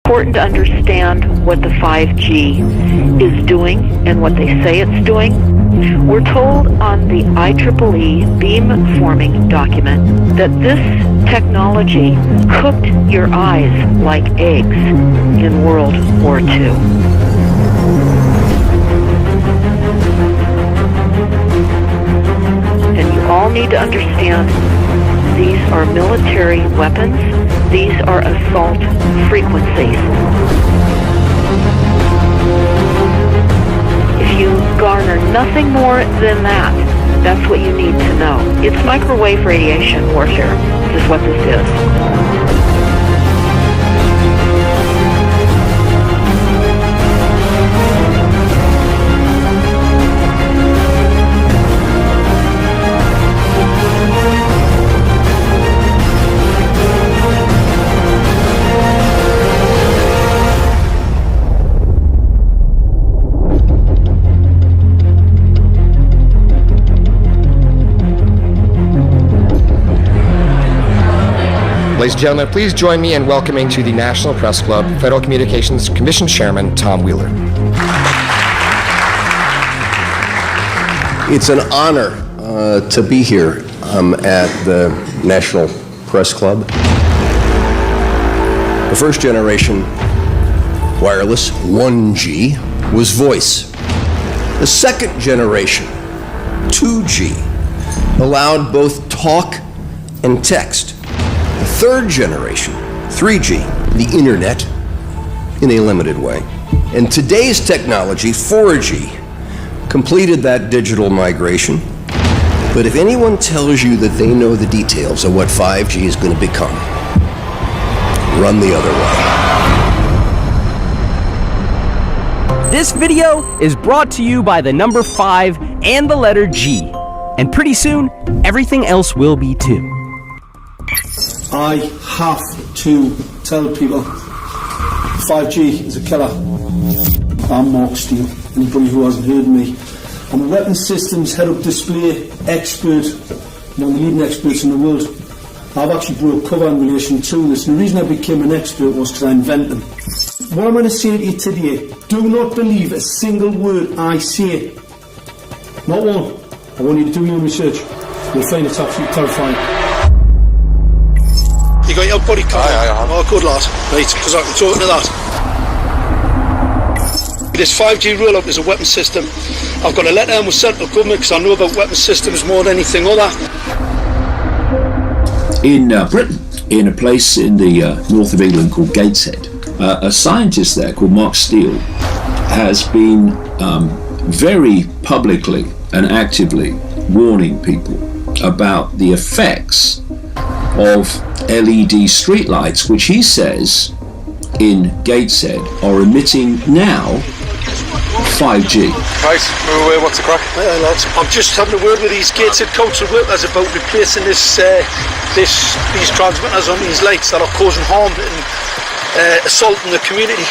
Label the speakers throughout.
Speaker 1: Important to understand what the 5G is doing and what they say it's doing. We're told on the IEEE beamforming document that this technology cooked your eyes like eggs in World War II. And you all need to understand these are military weapons. These are assault frequencies. If you garner nothing more than that, that's what you need to know. It's microwave radiation warfare. This is what this is.
Speaker 2: Ladies and gentlemen, please join me in welcoming to the National Press Club Federal Communications Commission Chairman Tom Wheeler.
Speaker 3: It's an honor to be here at the National Press Club. The first generation wireless, 1G, was voice. The second generation, 2G, allowed both talk and text. The third generation, 3G, the internet, in a limited way. And today's technology, 4G, completed that digital migration. But if anyone tells you that they know the details of what 5G is going to become, run the other way.
Speaker 4: This video is brought to you by the number 5 and the letter G. And pretty soon, everything else will be too.
Speaker 5: I have to tell people 5G is a killer. I'm Mark Steele, anybody who hasn't heard me. I'm a weapons systems head-up display expert, one of the leading experts in the world. I've actually broke cover in relation to this, and the reason I became an expert was because I invented them. What I'm going to say to you today, do not believe a single word I say. Not one. I want you to do your research. You'll find it's absolutely terrifying. You got your body card?
Speaker 6: Aye.
Speaker 5: Oh, good lad. Right, because I can talk to that. This 5G rollout is a weapons system. I've got a letter in with central government because I know about weapons systems more than anything other.
Speaker 6: In Britain, in a place in the north of England called Gateshead, a scientist there called Mark Steele has been very publicly and actively warning people about the effects of LED streetlights, which he says in Gateshead are emitting now 5G.
Speaker 7: Right, what's the crack?
Speaker 5: Hey, lads. I'm just having a word with these Gateshead council workers about replacing these transmitters on these lights that are causing harm and assaulting the community.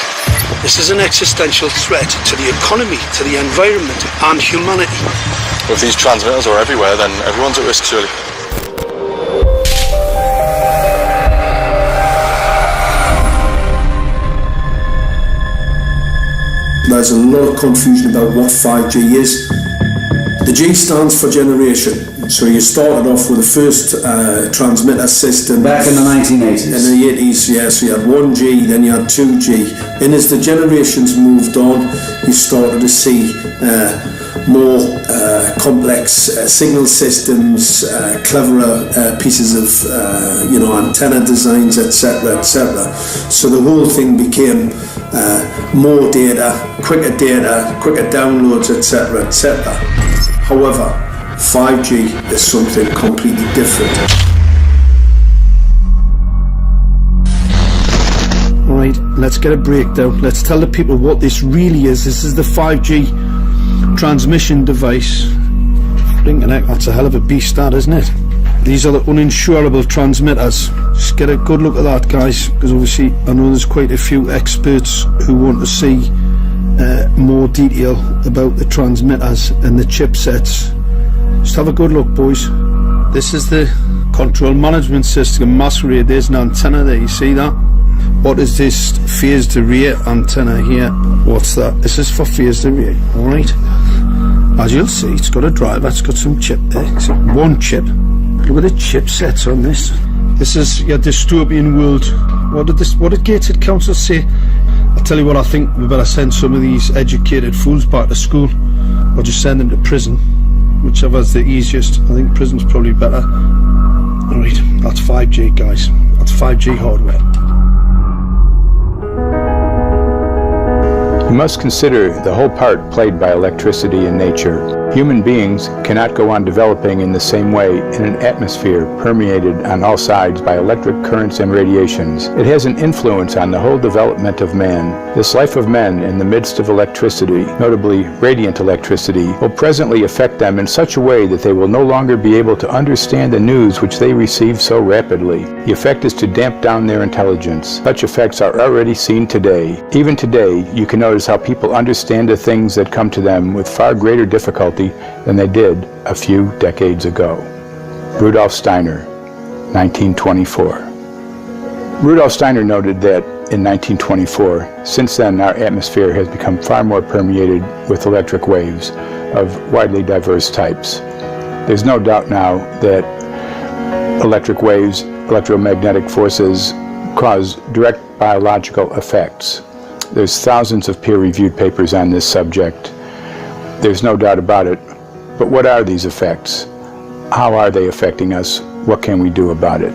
Speaker 5: This is an existential threat to the economy, to the environment and humanity.
Speaker 7: If these transmitters are everywhere, then everyone's at risk, surely.
Speaker 5: There's a lot of confusion about what 5G is. The G stands for generation. So you started off with the first transmitter system.
Speaker 8: Back in the 1980s.
Speaker 5: In the 80s, yeah. So you had 1G, then you had 2G. And as the generations moved on, you started to see more complex signal systems, cleverer pieces of antenna designs, etc., etc. So the whole thing became more data, quicker downloads, etc., etc. However, 5G is something completely different. Alright, let's get a breakdown. Let's tell the people what this really is. This is the 5G transmission device. Blinking heck, that's a hell of a beast, that, isn't it? These are the uninsurable transmitters. Just get a good look at that, guys, because obviously I know there's quite a few experts who want to see more detail about the transmitters and the chipsets. Just have a good look, boys. This is the control management system masquerade. There's an antenna there, you see that? What is this phased array antenna here? What's that? This is for phased array, alright? As you'll see, it's got a driver, it's got some chip there. It's one chip. Look at the chipsets on this. This is your dystopian world. What did Gateshead Council say? I'll tell you what, I think we better send some of these educated fools back to school, or just send them to prison. Whichever's the easiest. I think prison's probably better. Alright, that's 5G, guys. That's 5G hardware.
Speaker 8: You must consider the whole part played by electricity in nature. Human beings cannot go on developing in the same way in an atmosphere permeated on all sides by electric currents and radiations. It has an influence on the whole development of man. This life of men in the midst of electricity, notably radiant electricity, will presently affect them in such a way that they will no longer be able to understand the news which they receive so rapidly. The effect is to damp down their intelligence. Such effects are already seen today. Even today, you can notice how people understand the things that come to them with far greater difficulty than they did a few decades ago. Rudolf Steiner, 1924. Rudolf Steiner noted that in 1924, since then our atmosphere has become far more permeated with electric waves of widely diverse types. There's no doubt now that electric waves, electromagnetic forces, cause direct biological effects. There's thousands of peer-reviewed papers on this subject. There's no doubt about it. But what are these effects? How are they affecting us? What can we do about it?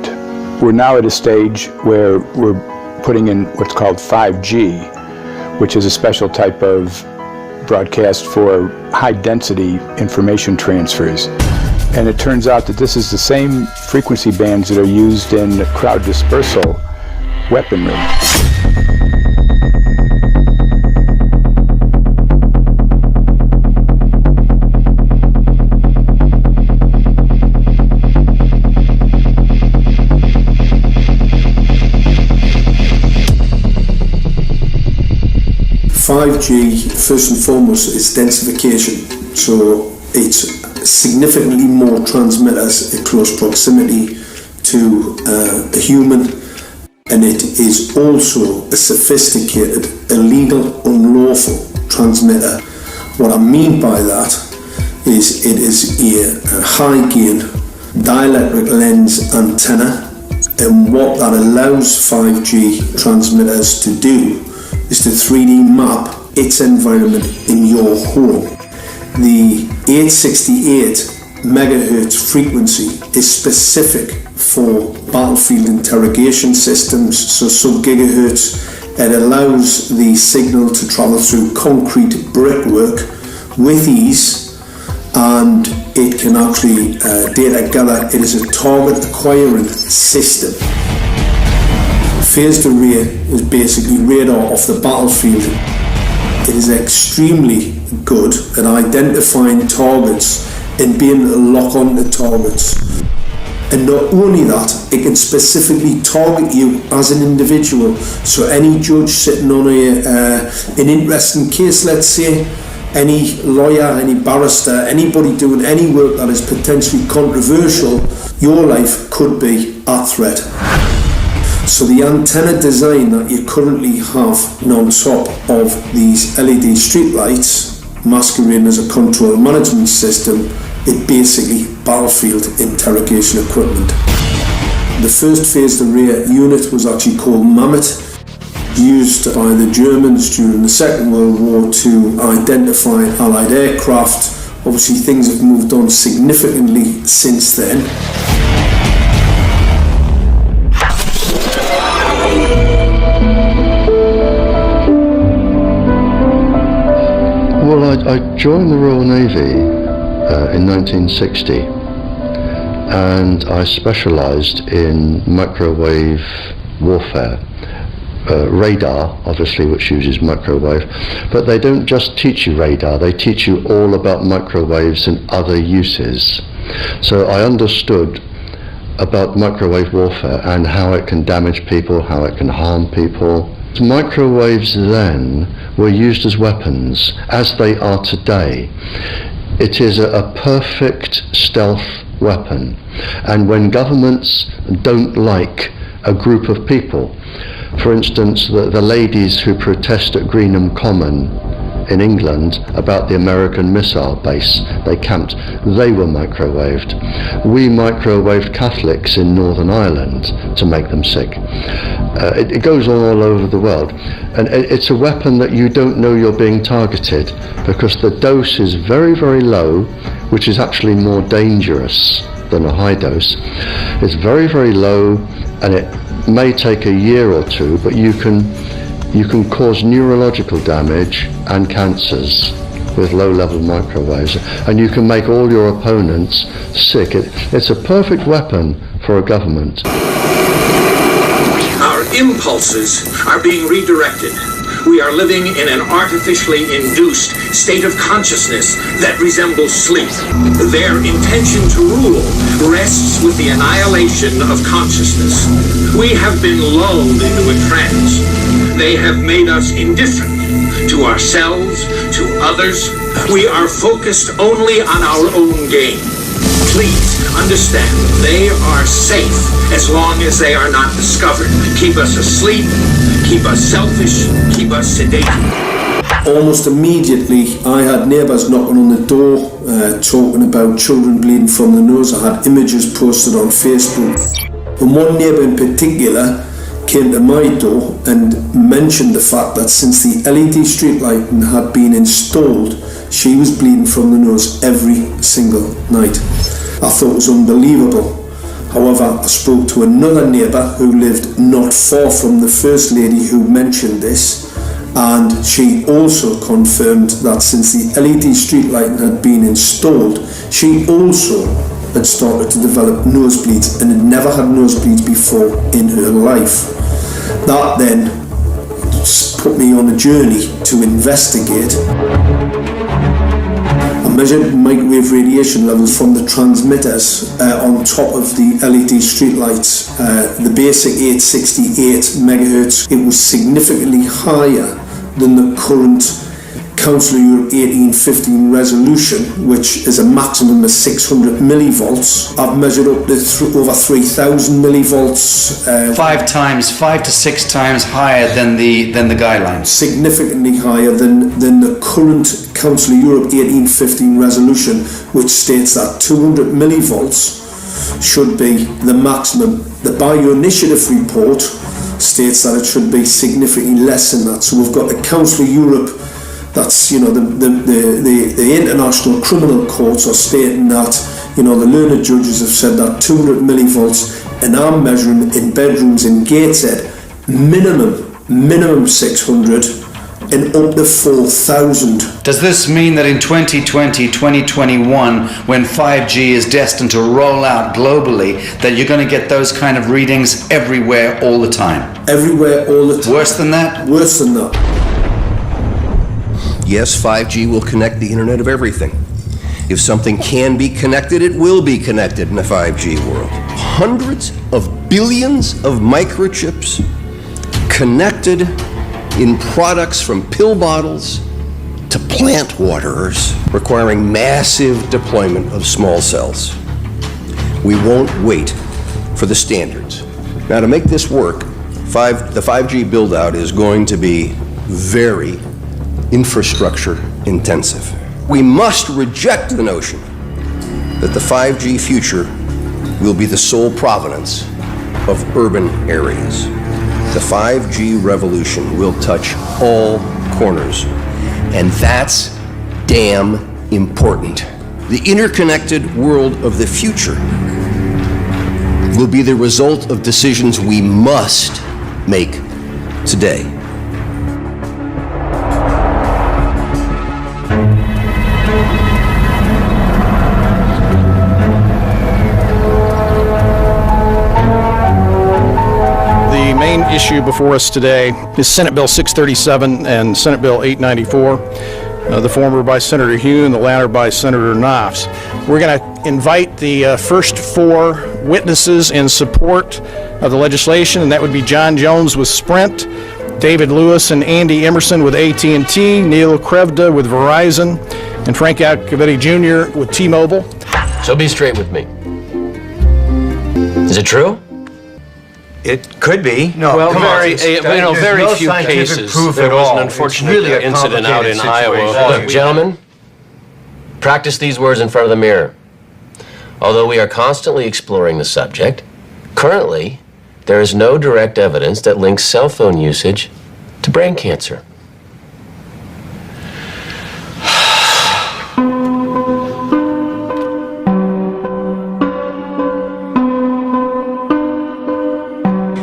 Speaker 8: We're now at a stage where we're putting in what's called 5G, which is a special type of broadcast for high-density information transfers. And it turns out that this is the same frequency bands that are used in crowd dispersal weaponry.
Speaker 5: 5G, first and foremost, is densification. So it's significantly more transmitters in close proximity to a human, and it is also a sophisticated, illegal, unlawful transmitter. What I mean by that is it is a high gain dielectric lens antenna, and what that allows 5G transmitters to do is to 3D map its environment in your home. The 868 megahertz frequency is specific for battlefield interrogation systems, so sub-gigahertz. It allows the signal to travel through concrete brickwork with ease, and it can actually data gather. It is a target acquiring system. Phased array is basically radar off the battlefield. It is extremely good at identifying targets and being able to lock onto targets. And not only that, it can specifically target you as an individual. So any judge sitting on an interesting case, let's say, any lawyer, any barrister, anybody doing any work that is potentially controversial, your life could be at threat. So the antenna design that you currently have on top of these LED streetlights, masquerading as a control management system, it basically battlefield interrogation equipment. The first phased array unit was actually called Mammoth, used by the Germans during the Second World War to identify Allied aircraft. Obviously things have moved on significantly since then.
Speaker 9: Well, I joined the Royal Navy in 1960, and I specialised in microwave warfare. Radar, obviously, which uses microwave, but they don't just teach you radar, they teach you all about microwaves and other uses. So I understood about microwave warfare and how it can damage people, how it can harm people. Microwaves then were used as weapons, as they are today. It is a perfect stealth weapon, and when governments don't like a group of people, For instance, the ladies who protest at Greenham Common in England about the American missile base they camped, they were microwaved. We microwaved Catholics in Northern Ireland to make them sick. It goes on all over the world, and it's a weapon that you don't know you're being targeted because the dose is very, very low, which is actually more dangerous than a high dose. It's very, very low, and it may take a year or two, but you can cause neurological damage and cancers with low-level microwaves, and you can make all your opponents sick. It's a perfect weapon for a government.
Speaker 10: Our impulses are being redirected. We are living in an artificially induced state of consciousness that resembles sleep. Their intention to rule rests with the annihilation of consciousness. We have been lulled into a trance. They have made us indifferent to ourselves, to others. We are focused only on our own gain. Please understand, they are safe as long as they are not discovered. Keep us asleep, keep us selfish, keep us sedated.
Speaker 5: Almost immediately, I had neighbours knocking on the door, talking about children bleeding from the nose. I had images posted on Facebook. And one neighbour in particular came to my door and mentioned the fact that since the LED street lighting had been installed, she was bleeding from the nose every single night. I thought it was unbelievable. However, I spoke to another neighbour who lived not far from the first lady who mentioned this, and she also confirmed that since the LED street lighting had been installed, she also had started to develop nosebleeds and had never had nosebleeds before in her life. That then put me on a journey to investigate. I measured microwave radiation levels from the transmitters on top of the LED streetlights. The basic 868 megahertz, it was significantly higher than the current Council of Europe 1815 resolution, which is a maximum of 600 millivolts. I've measured up to over 3,000 millivolts.
Speaker 11: 5 to 6 times higher than the guidelines.
Speaker 5: Significantly higher than the current Council of Europe 1815 resolution, which states that 200 millivolts should be the maximum. The Bio-Initiative report states that it should be significantly less than that. So we've got the Council of Europe, that's, you know, the international criminal courts are stating that, you know, the learned judges have said that 200 millivolts, and I'm measuring in bedrooms in Gateshead minimum 600 and up to 4,000.
Speaker 11: Does this mean that in 2020, 2021, when 5G is destined to roll out globally, that you're going to get those kind of readings everywhere all the time?
Speaker 5: Everywhere all the time.
Speaker 11: Worse than that?
Speaker 5: Worse than that.
Speaker 3: Yes, 5G will connect the Internet of everything. If something can be connected, it will be connected in a 5G world. Hundreds of billions of microchips connected in products from pill bottles to plant waterers, requiring massive deployment of small cells. We won't wait for the standards. Now, to make this work, the 5G build-out is going to be very infrastructure intensive. We must reject the notion that the 5G future will be the sole provenance of urban areas. The 5G revolution will touch all corners, and that's damn important. The interconnected world of the future will be the result of decisions we must make today.
Speaker 12: Issue before us today is Senate Bill 637 and Senate Bill 894, the former by Senator Hune, the latter by Senator Knopf. We're going to invite the first 4 witnesses in support of the legislation, and that would be John Jones with Sprint, David Lewis and Andy Emerson with AT&T, Neil Krevda with Verizon, and Frank Iacovetti Jr. with T-Mobile.
Speaker 13: So be straight with me. Is it true? It could be.
Speaker 14: No,
Speaker 15: well,
Speaker 14: very
Speaker 15: very few cases. There was an unfortunate incident out in Iowa.
Speaker 16: Look, gentlemen, practice these words in front of the mirror. Although we are constantly exploring the subject, currently, there is no direct evidence that links cell phone usage to brain cancer.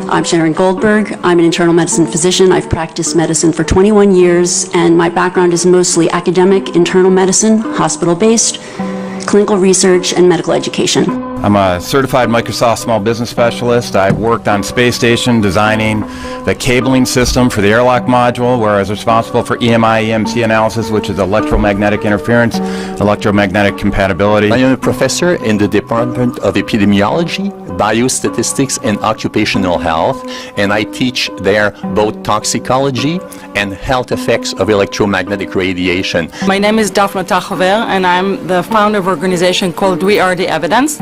Speaker 17: I'm Sharon Goldberg. I'm an internal medicine physician. I've practiced medicine for 21 years, and my background is mostly academic, internal medicine, hospital-based, clinical research, and medical education.
Speaker 18: I'm a certified Microsoft small business specialist. I've worked on space station designing the cabling system for the airlock module, where I was responsible for EMI/EMC analysis, which is electromagnetic interference, electromagnetic compatibility.
Speaker 19: I am a professor in the Department of Epidemiology, Biostatistics, and Occupational Health, and I teach there both toxicology and health effects of electromagnetic radiation.
Speaker 20: My name is Daphne Tachover, and I'm the founder of an organization called We Are the Evidence.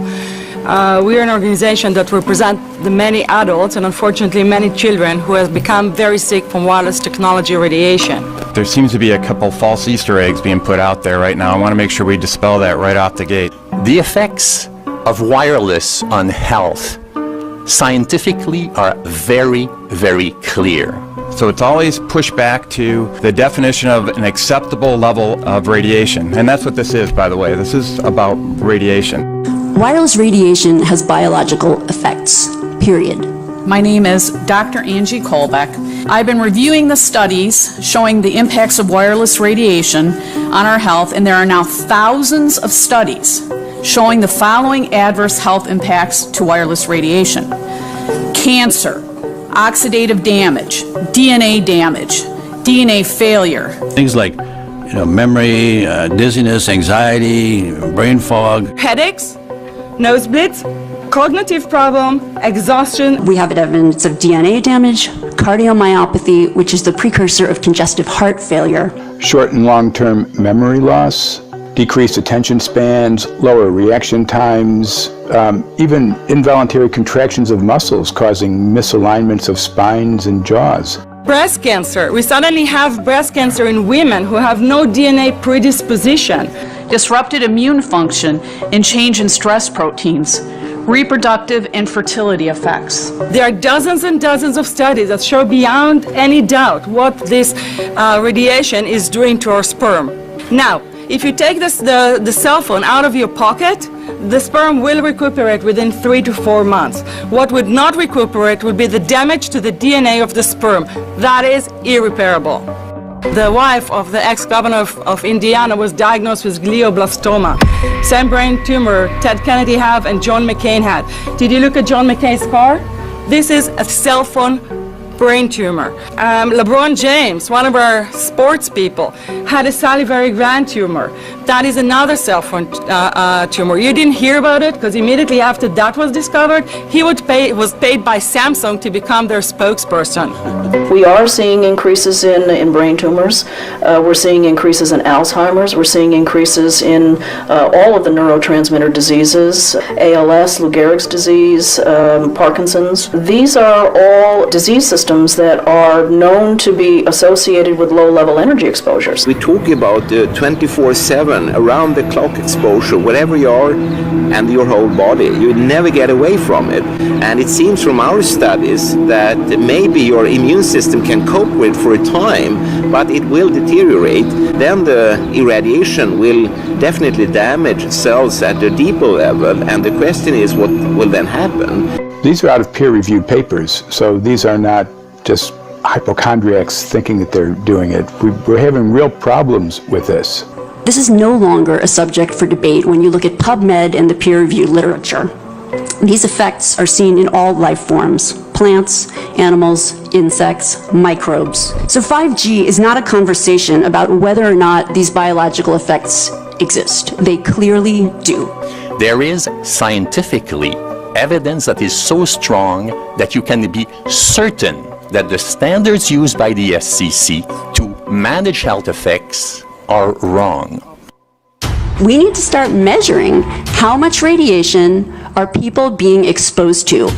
Speaker 20: We are an organization that represents the many adults and unfortunately many children who have become very sick from wireless technology radiation.
Speaker 18: There seems to be a couple false Easter eggs being put out there right now. I want to make sure we dispel that right off the gate.
Speaker 19: The effects of wireless on health scientifically are very, very clear.
Speaker 18: So it's always pushed back to the definition of an acceptable level of radiation. And that's what this is, by the way. This is about radiation.
Speaker 17: Wireless radiation has biological effects, period.
Speaker 21: My name is Dr. Angie Kolbeck. I've been reviewing the studies showing the impacts of wireless radiation on our health, and there are now thousands of studies showing the following adverse health impacts to wireless radiation: cancer, oxidative damage, DNA failure.
Speaker 22: Things like memory, dizziness, anxiety, brain fog.
Speaker 20: Headaches, nosebleeds, cognitive problem, exhaustion.
Speaker 17: We have evidence of DNA damage, cardiomyopathy, which is the precursor of congestive heart failure.
Speaker 8: Short and long-term memory loss, decreased attention spans, lower reaction times, even involuntary contractions of muscles causing misalignments of spines and jaws.
Speaker 20: Breast cancer. We suddenly have breast cancer in women who have no DNA predisposition.
Speaker 21: Disrupted immune function and change in stress proteins, reproductive and fertility effects.
Speaker 20: There are dozens and dozens of studies that show beyond any doubt what this radiation is doing to our sperm. Now, if you take the cell phone out of your pocket, the sperm will recuperate within 3 to 4 months. What would not recuperate would be the damage to the DNA of the sperm. That is irreparable. The wife of the ex-governor of Indiana was diagnosed with glioblastoma. Same brain tumor Ted Kennedy had and John McCain had. Did you look at John McCain's scar? This is a cell phone brain tumor. LeBron James, one of our sports people, had a salivary gland tumor. That is another cell phone tumor. You didn't hear about it because immediately after that was discovered, he was paid by Samsung to become their spokesperson.
Speaker 23: We are seeing increases in brain tumors. We're seeing increases in Alzheimer's. We're seeing increases in all of the neurotransmitter diseases, ALS, Lou Gehrig's disease, Parkinson's. These are all disease systems that are known to be associated with low-level energy exposures.
Speaker 24: We talk about 24/7 around-the-clock exposure, wherever you are and your whole body. You never get away from it. And it seems from our studies that maybe your immune system can cope with for a time, but it will deteriorate. Then the irradiation will definitely damage cells at a deeper level, and the question is what will then happen?
Speaker 8: These are out of peer-reviewed papers, so these are not just hypochondriacs thinking that they're doing it. We're having real problems with this.
Speaker 17: This is no longer a subject for debate when you look at PubMed and the peer-reviewed literature. These effects are seen in all life forms: plants, animals, insects, microbes. So 5G is not a conversation about whether or not these biological effects exist. They clearly do.
Speaker 19: There is scientifically evidence that is so strong that you can be certain that the standards used by the FCC to manage health effects are wrong.
Speaker 17: We need to start measuring how much radiation are people being exposed to.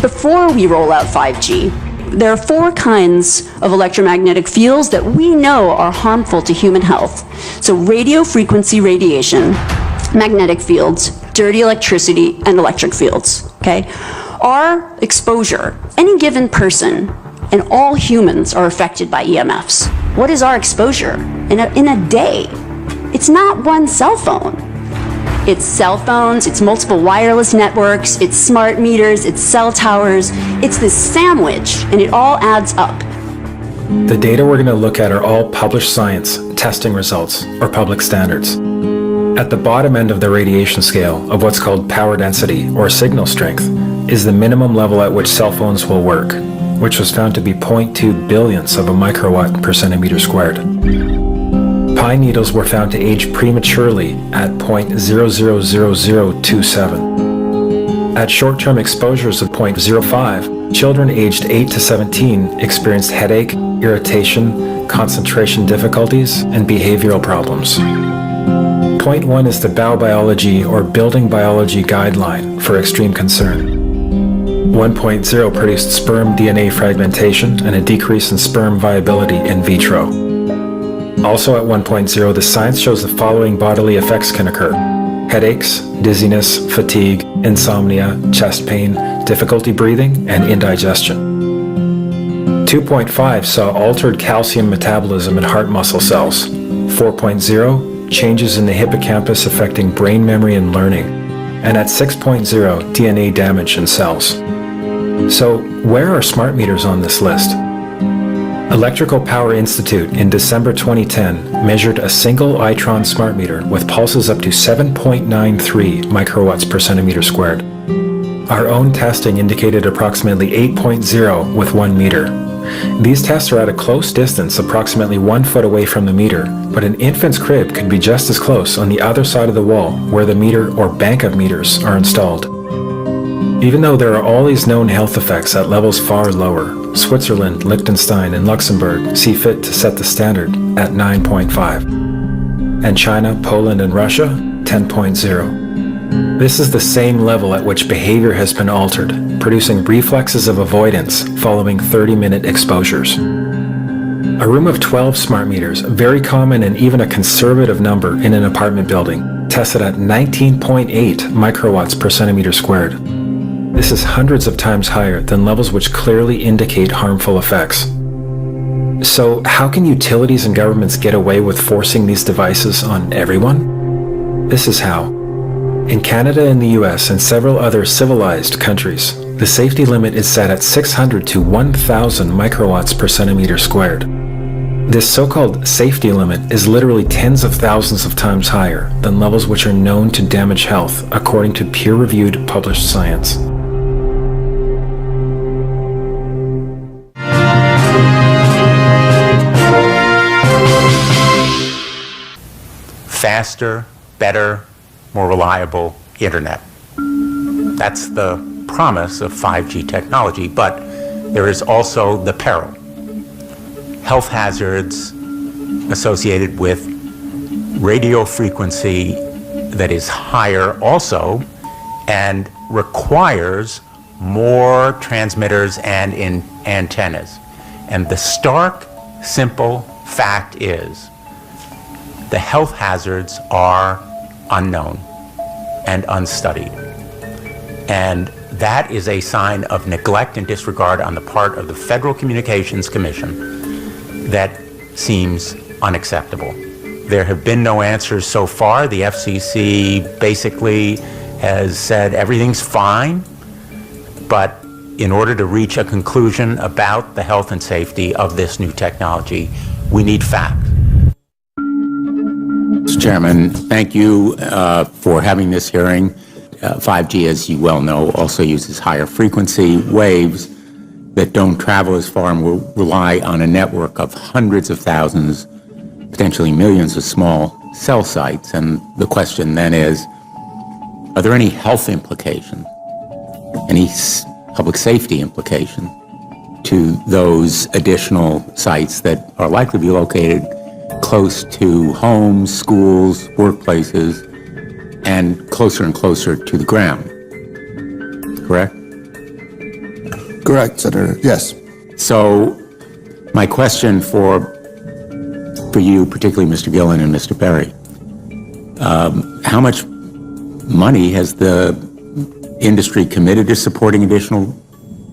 Speaker 17: before we roll out 5G, there are 4 kinds of electromagnetic fields that we know are harmful to human health. So radio frequency radiation, magnetic fields, dirty electricity, and electric fields, okay? Our exposure, any given person, and all humans are affected by EMFs. What is our exposure in a day? It's not one cell phone. It's cell phones, it's multiple wireless networks, it's smart meters, it's cell towers. It's this sandwich, and it all adds up.
Speaker 1: The data we're going to look at are all published science, testing results, or public standards. At the bottom end of the radiation scale of what's called power density, or signal strength, is the minimum level at which cell phones will work, which was found to be 0.2 billionths of a microwatt per centimeter squared. Pine needles were found to age prematurely at 0.000027. At short-term exposures of 0.05, children aged 8 to 17 experienced headache, irritation, concentration difficulties, and behavioral problems. 0.1 is the biobiology or building biology guideline for extreme concern. 1.0 produced sperm DNA fragmentation and a decrease in sperm viability in vitro. Also at 1.0, the science shows the following bodily effects can occur: headaches, dizziness, fatigue, insomnia, chest pain, difficulty breathing, and indigestion. 2.5 saw altered calcium metabolism in heart muscle cells. 4.0, changes in the hippocampus affecting brain memory and learning. And at 6.0, DNA damage in cells. So, where are smart meters on this list? Electrical Power Institute in December 2010 measured a single Itron smart meter with pulses up to 7.93 microwatts per centimeter squared. Our own testing indicated approximately 8.0 with 1 meter. These tests are at a close distance, approximately 1 foot away from the meter, but an infant's crib could be just as close on the other side of the wall where the meter or bank of meters are installed. Even though there are all these known health effects at levels far lower, Switzerland, Liechtenstein, and Luxembourg see fit to set the standard at 9.5. And China, Poland, and Russia, 10.0. This is the same level at which behavior has been altered, producing reflexes of avoidance following 30-minute exposures. A room of 12 smart meters, very common and even a conservative number in an apartment building, tested at 19.8 microwatts per centimeter squared. This is hundreds of times higher than levels which clearly indicate harmful effects. So how can utilities and governments get away with forcing these devices on everyone? This is how. In Canada and the US and several other civilized countries, the safety limit is set at 600 to 1,000 microwatts per centimeter squared. This so-called safety limit is literally tens of thousands of times higher than levels which are known to damage health according to peer-reviewed published science.
Speaker 8: Faster, better, more reliable internet. That's the promise of 5G technology, but there is also the peril. Health hazards associated with radio frequency that is higher also and requires more transmitters and antennas. And the stark, simple fact is the health hazards are unknown and unstudied. And that is a sign of neglect and disregard on the part of the Federal Communications Commission that seems unacceptable. There have been no answers so far. The FCC basically has said everything's fine, but in order to reach a conclusion about the health and safety of this new technology, we need facts.
Speaker 2: Mr. Chairman, thank you for having this hearing. 5G, as you well know, also uses higher frequency waves that don't travel as far and will rely on a network of hundreds of thousands, potentially millions of small cell sites. And the question then is, are there any health implications, any public safety implication to those additional sites that are likely to be located close to homes, schools, workplaces, and closer to the ground? Correct?
Speaker 4: correct, Senator. Yes.
Speaker 2: So my question for you, particularly Mr. Gillen and Mr. Perry, how much money has the industry committed to supporting additional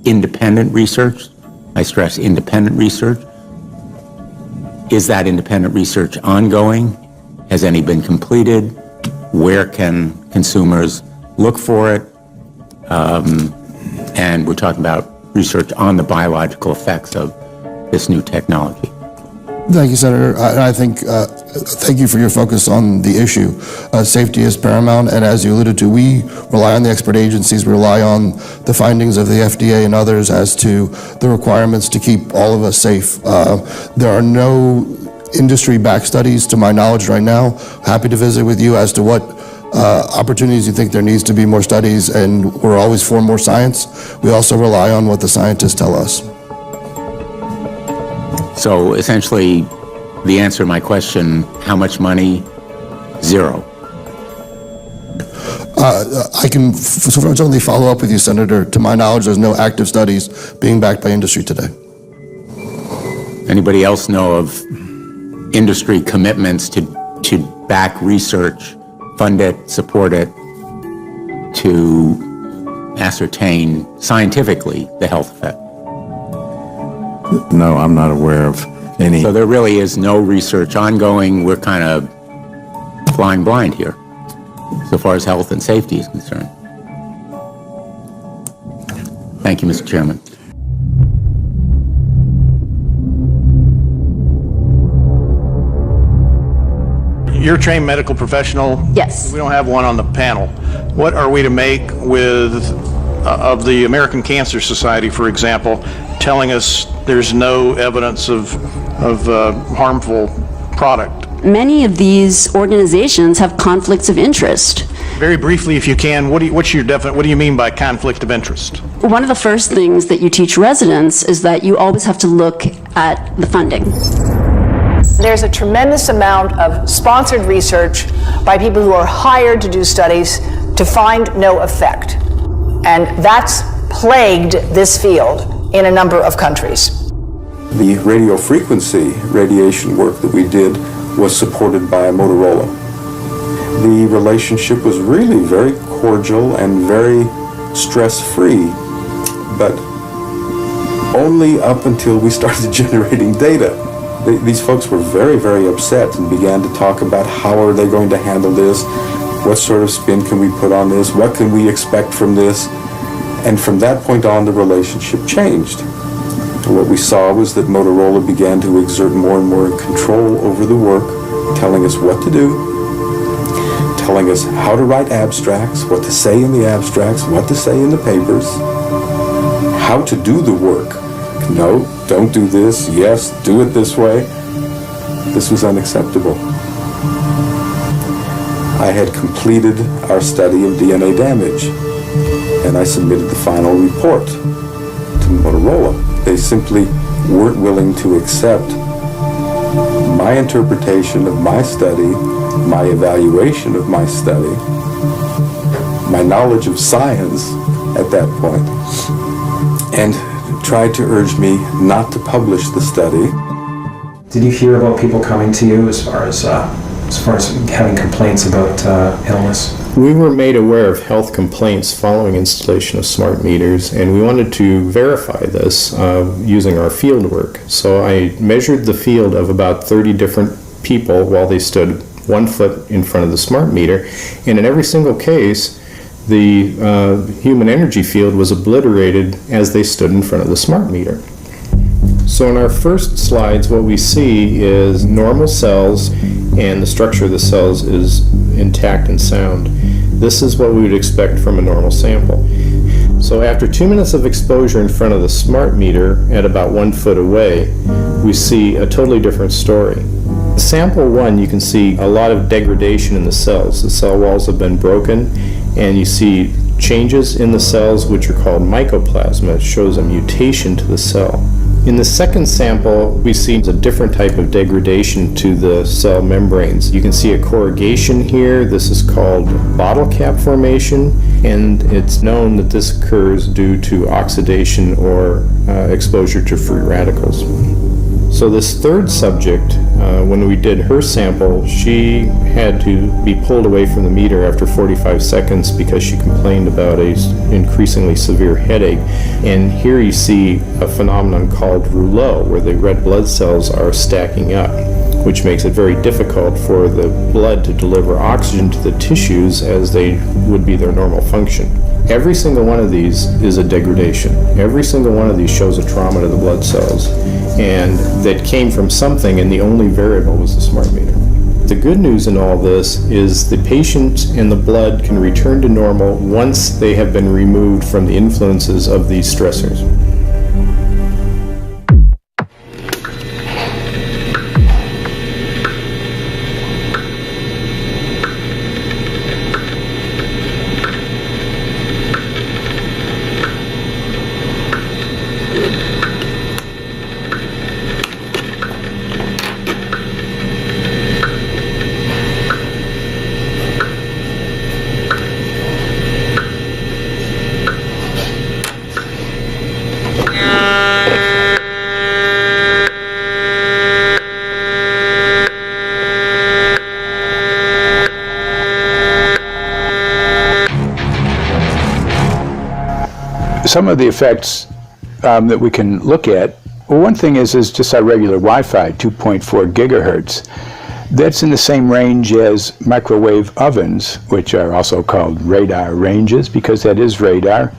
Speaker 2: independent research? I stress independent research. Is that independent research ongoing? Has any been completed? Where can consumers look for it? And we're talking about research on the biological effects of this new technology.
Speaker 4: Thank you, Senator. I think, thank you for your focus on the issue. Safety is paramount, and as you alluded to, we rely on the expert agencies, we rely on the findings of the FDA and others as to the requirements to keep all of us safe. There are no industry-backed studies, to my knowledge right now. Happy to visit with you as to what opportunities you think there needs to be more studies, and we're always for more science. We also rely on what the scientists tell us.
Speaker 2: So essentially, the answer to my question, how much money? Zero.
Speaker 4: I can certainly follow up with you, Senator. To my knowledge, there's no active studies being backed by industry today.
Speaker 2: Anybody else know of industry commitments to back research, fund it, support it, to ascertain scientifically the health effect?
Speaker 6: No, I'm not aware of any.
Speaker 2: So there really is no research ongoing. We're kind of flying blind here, so far as health and safety is concerned. Thank you, Mr. Chairman.
Speaker 12: You're a trained medical professional.
Speaker 17: Yes.
Speaker 12: We don't have one on the panel. What are we to make with of the American Cancer Society, for example, telling us there's no evidence of harmful product?
Speaker 17: Many of these organizations have conflicts of interest.
Speaker 12: Very briefly, if you can, what do you mean by conflict of interest?
Speaker 17: One of the first things that you teach residents is that you always have to look at the funding.
Speaker 13: There's a tremendous amount of sponsored research by people who are hired to do studies to find no effect. And that's plagued this field in a number of countries.
Speaker 14: The radio frequency radiation work that we did was supported by Motorola. The relationship was really very cordial and very stress-free, but only up until we started generating data. These folks were very, very upset and began to talk about how are they going to handle this, what sort of spin can we put on this, what can we expect from this, and from that point on the relationship changed. What we saw was that Motorola began to exert more and more control over the work, telling us what to do, telling us how to write abstracts, what to say in the abstracts, what to say in the papers, how to do the work. No, don't do this. Yes, do it this way. This was unacceptable. I had completed our study of DNA damage, and I submitted the final report to Motorola. They simply weren't willing to accept my interpretation of my study, my evaluation of my study, my knowledge of science at that point, and tried to urge me not to publish the study.
Speaker 1: Did you hear about people coming to you as far as having complaints about illness?
Speaker 25: We were made aware of health complaints following installation of smart meters, and we wanted to verify this using our field work. So I measured the field of about 30 different people while they stood 1 foot in front of the smart meter, and in every single case, the human energy field was obliterated as they stood in front of the smart meter. So in our first slides, what we see is normal cells, and the structure of the cells is intact and sound. This is what we would expect from a normal sample. So after 2 minutes of exposure in front of the smart meter at about 1 foot away, we see a totally different story. Sample 1, you can see a lot of degradation in the cells. The cell walls have been broken, and you see changes in the cells which are called mycoplasma. It shows a mutation to the cell. In the second sample, we see a different type of degradation to the cell membranes. You can see a corrugation here. This is called bottle cap formation, and it's known that this occurs due to oxidation or exposure to free radicals. So this third subject, when we did her sample, she had to be pulled away from the meter after 45 seconds because she complained about an increasingly severe headache. And here you see a phenomenon called rouleau, where the red blood cells are stacking up, which makes it very difficult for the blood to deliver oxygen to the tissues as they would be their normal function. Every single one of these is a degradation. Every single one of these shows a trauma to the blood cells, and that came from something, and the only variable was the smart meter. The good news in all this is the patient and the blood can return to normal once they have been removed from the influences of these stressors.
Speaker 8: Some of the effects that we can look at, well, one thing is just our regular Wi-Fi, 2.4 gigahertz. That's in the same range as microwave ovens, which are also called radar ranges, because that is radar.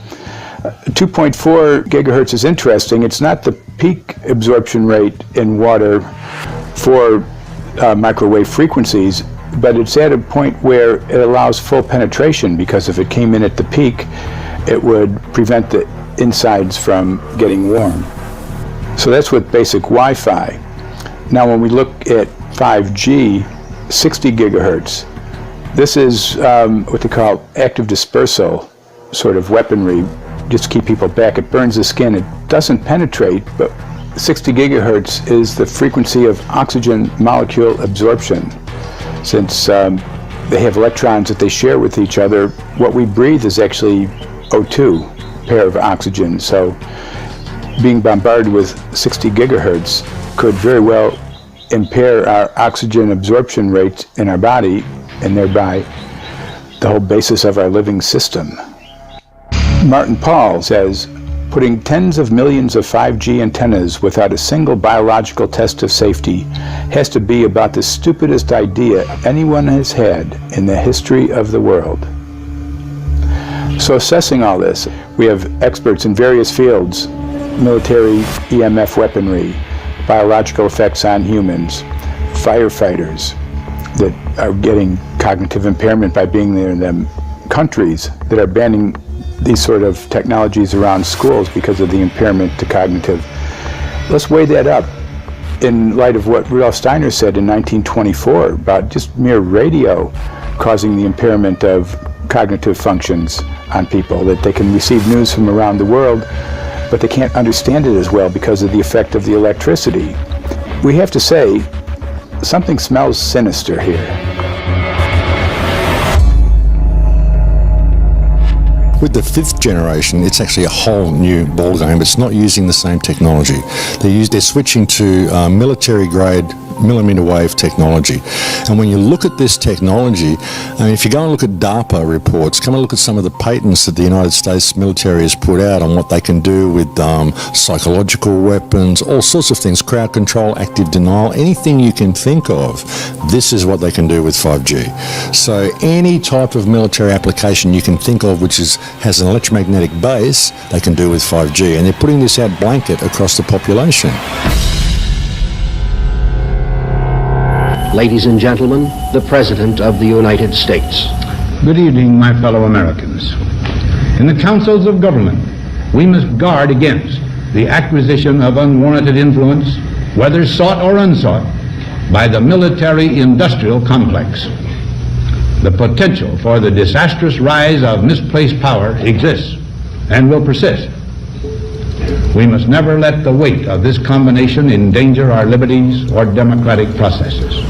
Speaker 8: 2.4 gigahertz is interesting. It's not the peak absorption rate in water for microwave frequencies, but it's at a point where it allows full penetration, because if it came in at the peak, it would prevent the insides from getting warm. So that's with basic Wi-Fi. Now when we look at 5G, 60 gigahertz, this is what they call active dispersal sort of weaponry, just to keep people back. It burns the skin. It doesn't penetrate, but 60 gigahertz is the frequency of oxygen molecule absorption. Since they have electrons that they share with each other, what we breathe is actually O2, pair of oxygen. So being bombarded with 60 gigahertz could very well impair our oxygen absorption rate in our body, and thereby the whole basis of our living system. Martin Paul says, putting tens of millions of 5G antennas without a single biological test of safety has to be about the stupidest idea anyone has had in the history of the world. So assessing all this, we have experts in various fields: military EMF weaponry, biological effects on humans, firefighters that are getting cognitive impairment by being there in them, countries that are banning these sort of technologies around schools because of the impairment to cognitive. Let's weigh that up in light of what Rudolf Steiner said in 1924 about just mere radio causing the impairment of cognitive functions on people, that they can receive news from around the world, but they can't understand it as well because of the effect of the electricity. We have to say, something smells sinister here.
Speaker 6: With the fifth generation, it's actually a whole new ballgame. It's not using the same technology. They're switching to military-grade millimeter wave technology. And when you look at this technology, I mean, if you go and look at DARPA reports, come and look at some of the patents that the United States military has put out on what they can do with psychological weapons, all sorts of things, crowd control, active denial, anything you can think of, this is what they can do with 5G. So any type of military application you can think of which has an electromagnetic base, they can do with 5G. And they're putting this out blanket across the population.
Speaker 5: Ladies and gentlemen, the President of the United States.
Speaker 7: Good evening, my fellow Americans. In the councils of government, we must guard against the acquisition of unwarranted influence, whether sought or unsought, by the military-industrial complex. The potential for the disastrous rise of misplaced power exists and will persist. We must never let the weight of this combination endanger our liberties or democratic processes.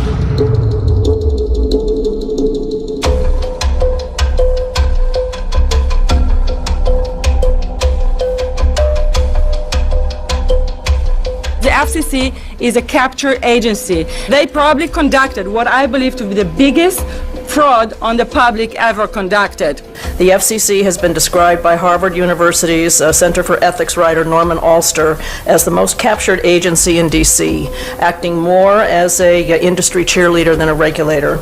Speaker 20: The FCC is a capture agency. They probably conducted what I believe to be the biggest fraud on the public ever conducted.
Speaker 23: The FCC has been described by Harvard University's Center for Ethics writer Norman Alster as the most captured agency in D.C., acting more as a industry cheerleader than a regulator.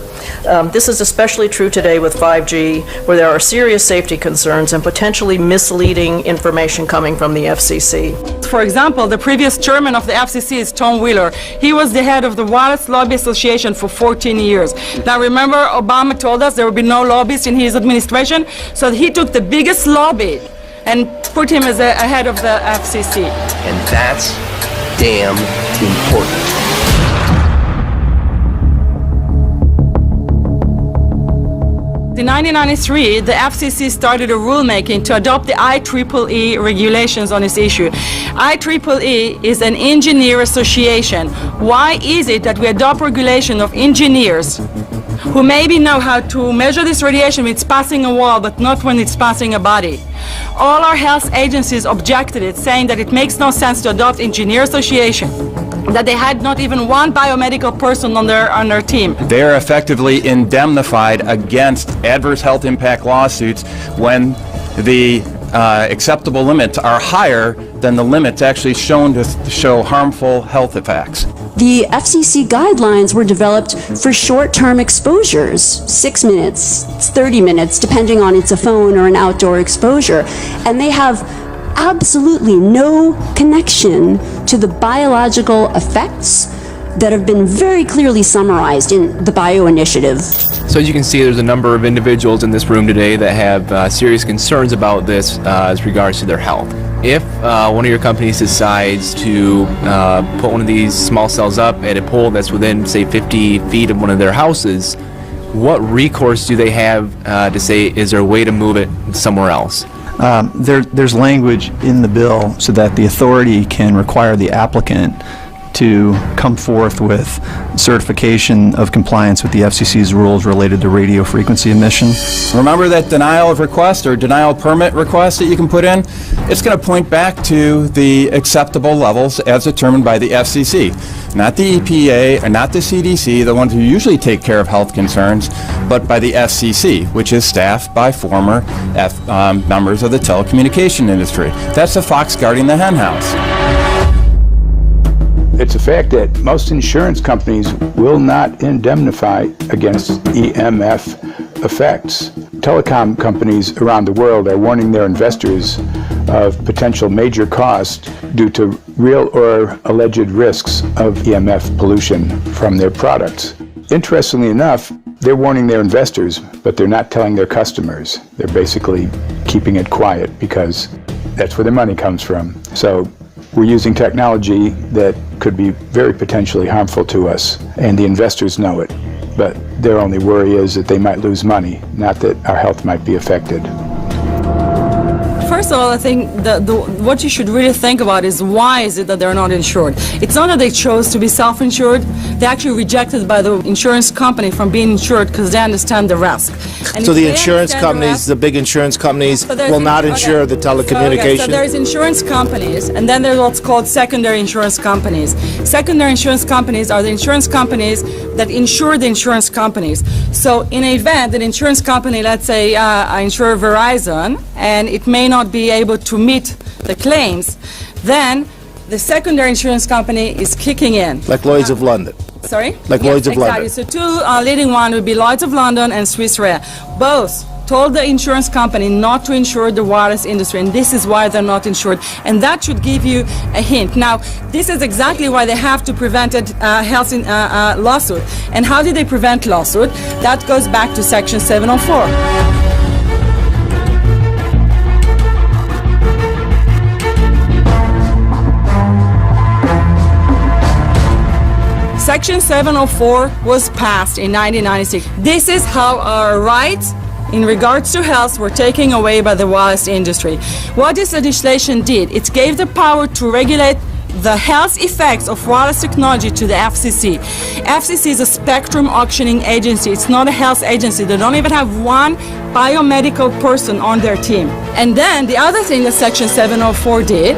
Speaker 23: This is especially true today with 5G, where there are serious safety concerns and potentially misleading information coming from the FCC.
Speaker 20: For example, the previous chairman of the FCC is Tom Wheeler. He was the head of the Wireless Lobby Association for 14 years. Now remember, Obama told us there would be no lobbyists in his administration, so he took the biggest lobby and put him as a head of the FCC.
Speaker 16: And that's damn important.
Speaker 20: In 1993, the FCC started a rulemaking to adopt the IEEE regulations on this issue. IEEE is an engineer association. Why is it that we adopt regulation of engineers who maybe know how to measure this radiation when it's passing a wall, but not when it's passing a body? All our health agencies objected it, saying that it makes no sense to adopt engineer association, that they had not even one biomedical person on their team.
Speaker 18: They are effectively indemnified against adverse health impact lawsuits when the acceptable limits are higher than the limits actually shown to show harmful health effects.
Speaker 17: The FCC guidelines were developed for short-term exposures, 6 minutes, 30 minutes, depending on it's a phone or an outdoor exposure, and they have absolutely no connection to the biological effects that have been very clearly summarized in the Bio Initiative.
Speaker 3: So as you can see, there's a number of individuals in this room today that have serious concerns about this as regards to their health. If one of your companies decides to put one of these small cells up at a pole that's within, say, 50 feet of one of their houses, what recourse do they have to say, is there a way to move it somewhere else?
Speaker 9: There's language in the bill so that the authority can require the applicant to come forth with certification of compliance with the FCC's rules related to radio frequency emission.
Speaker 18: Remember that denial of request or denial of permit request that you can put in? It's going to point back to the acceptable levels as determined by the FCC. Not the EPA or not the CDC, the ones who usually take care of health concerns, but by the FCC, which is staffed by former members of the telecommunication industry. That's the fox guarding the hen house.
Speaker 8: It's a fact that most insurance companies will not indemnify against EMF effects. Telecom companies around the world are warning their investors of potential major costs due to real or alleged risks of EMF pollution from their products. Interestingly enough, they're warning their investors, but they're not telling their customers. They're basically keeping it quiet because that's where their money comes from. So we're using technology that could be very potentially harmful to us, and the investors know it. But their only worry is that they might lose money, not that our health might be affected.
Speaker 20: First of all, I think what you should really think about is why is it that they're not insured? It's not that they chose to be self-insured. They actually rejected by the insurance company from being insured because they understand the risk. And
Speaker 10: so the insurance companies, the big insurance companies, will not insure the telecommunications?
Speaker 20: So there's insurance companies, and then there's what's called secondary insurance companies. Secondary insurance companies are the insurance companies that insure the insurance companies. So in an event, an insurance company, let's say I insure Verizon, and it may not be able to meet the claims, then the secondary insurance company is kicking in.
Speaker 10: Like Lloyd's of London.
Speaker 20: Sorry?
Speaker 10: Like
Speaker 20: Yes,
Speaker 10: Lloyd's of
Speaker 20: exactly.
Speaker 10: London.
Speaker 20: So two leading one would be Lloyd's of London and Swiss Re. Both told the insurance company not to insure the wireless industry, and this is why they're not insured. And that should give you a hint. Now, this is exactly why they have to prevent a lawsuit. And how do they prevent lawsuit? That goes back to Section 704. Section 704 was passed in 1996. This is how our rights in regards to health were taken away by the wireless industry. What this legislation did, it gave the power to regulate the health effects of wireless technology to the FCC. FCC is a spectrum auctioning agency. It's not a health agency. They don't even have one biomedical person on their team. And then the other thing that Section 704 did,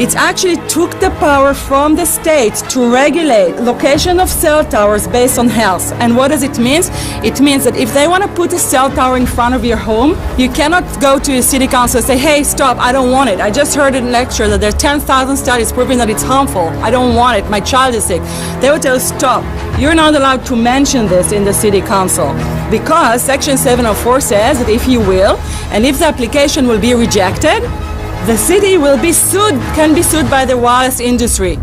Speaker 20: it actually took the power from the states to regulate location of cell towers based on health. And what does it mean? It means that if they want to put a cell tower in front of your home, you cannot go to your city council and say, hey, stop, I don't want it. I just heard in lecture that there are 10,000 studies proving that it's harmful. I don't want it. My child is sick. They will tell you, stop. You're not allowed to mention this in the city council because Section 704 says that if you will, and if the application will be rejected, the city will be sued, can be sued by the wireless industry.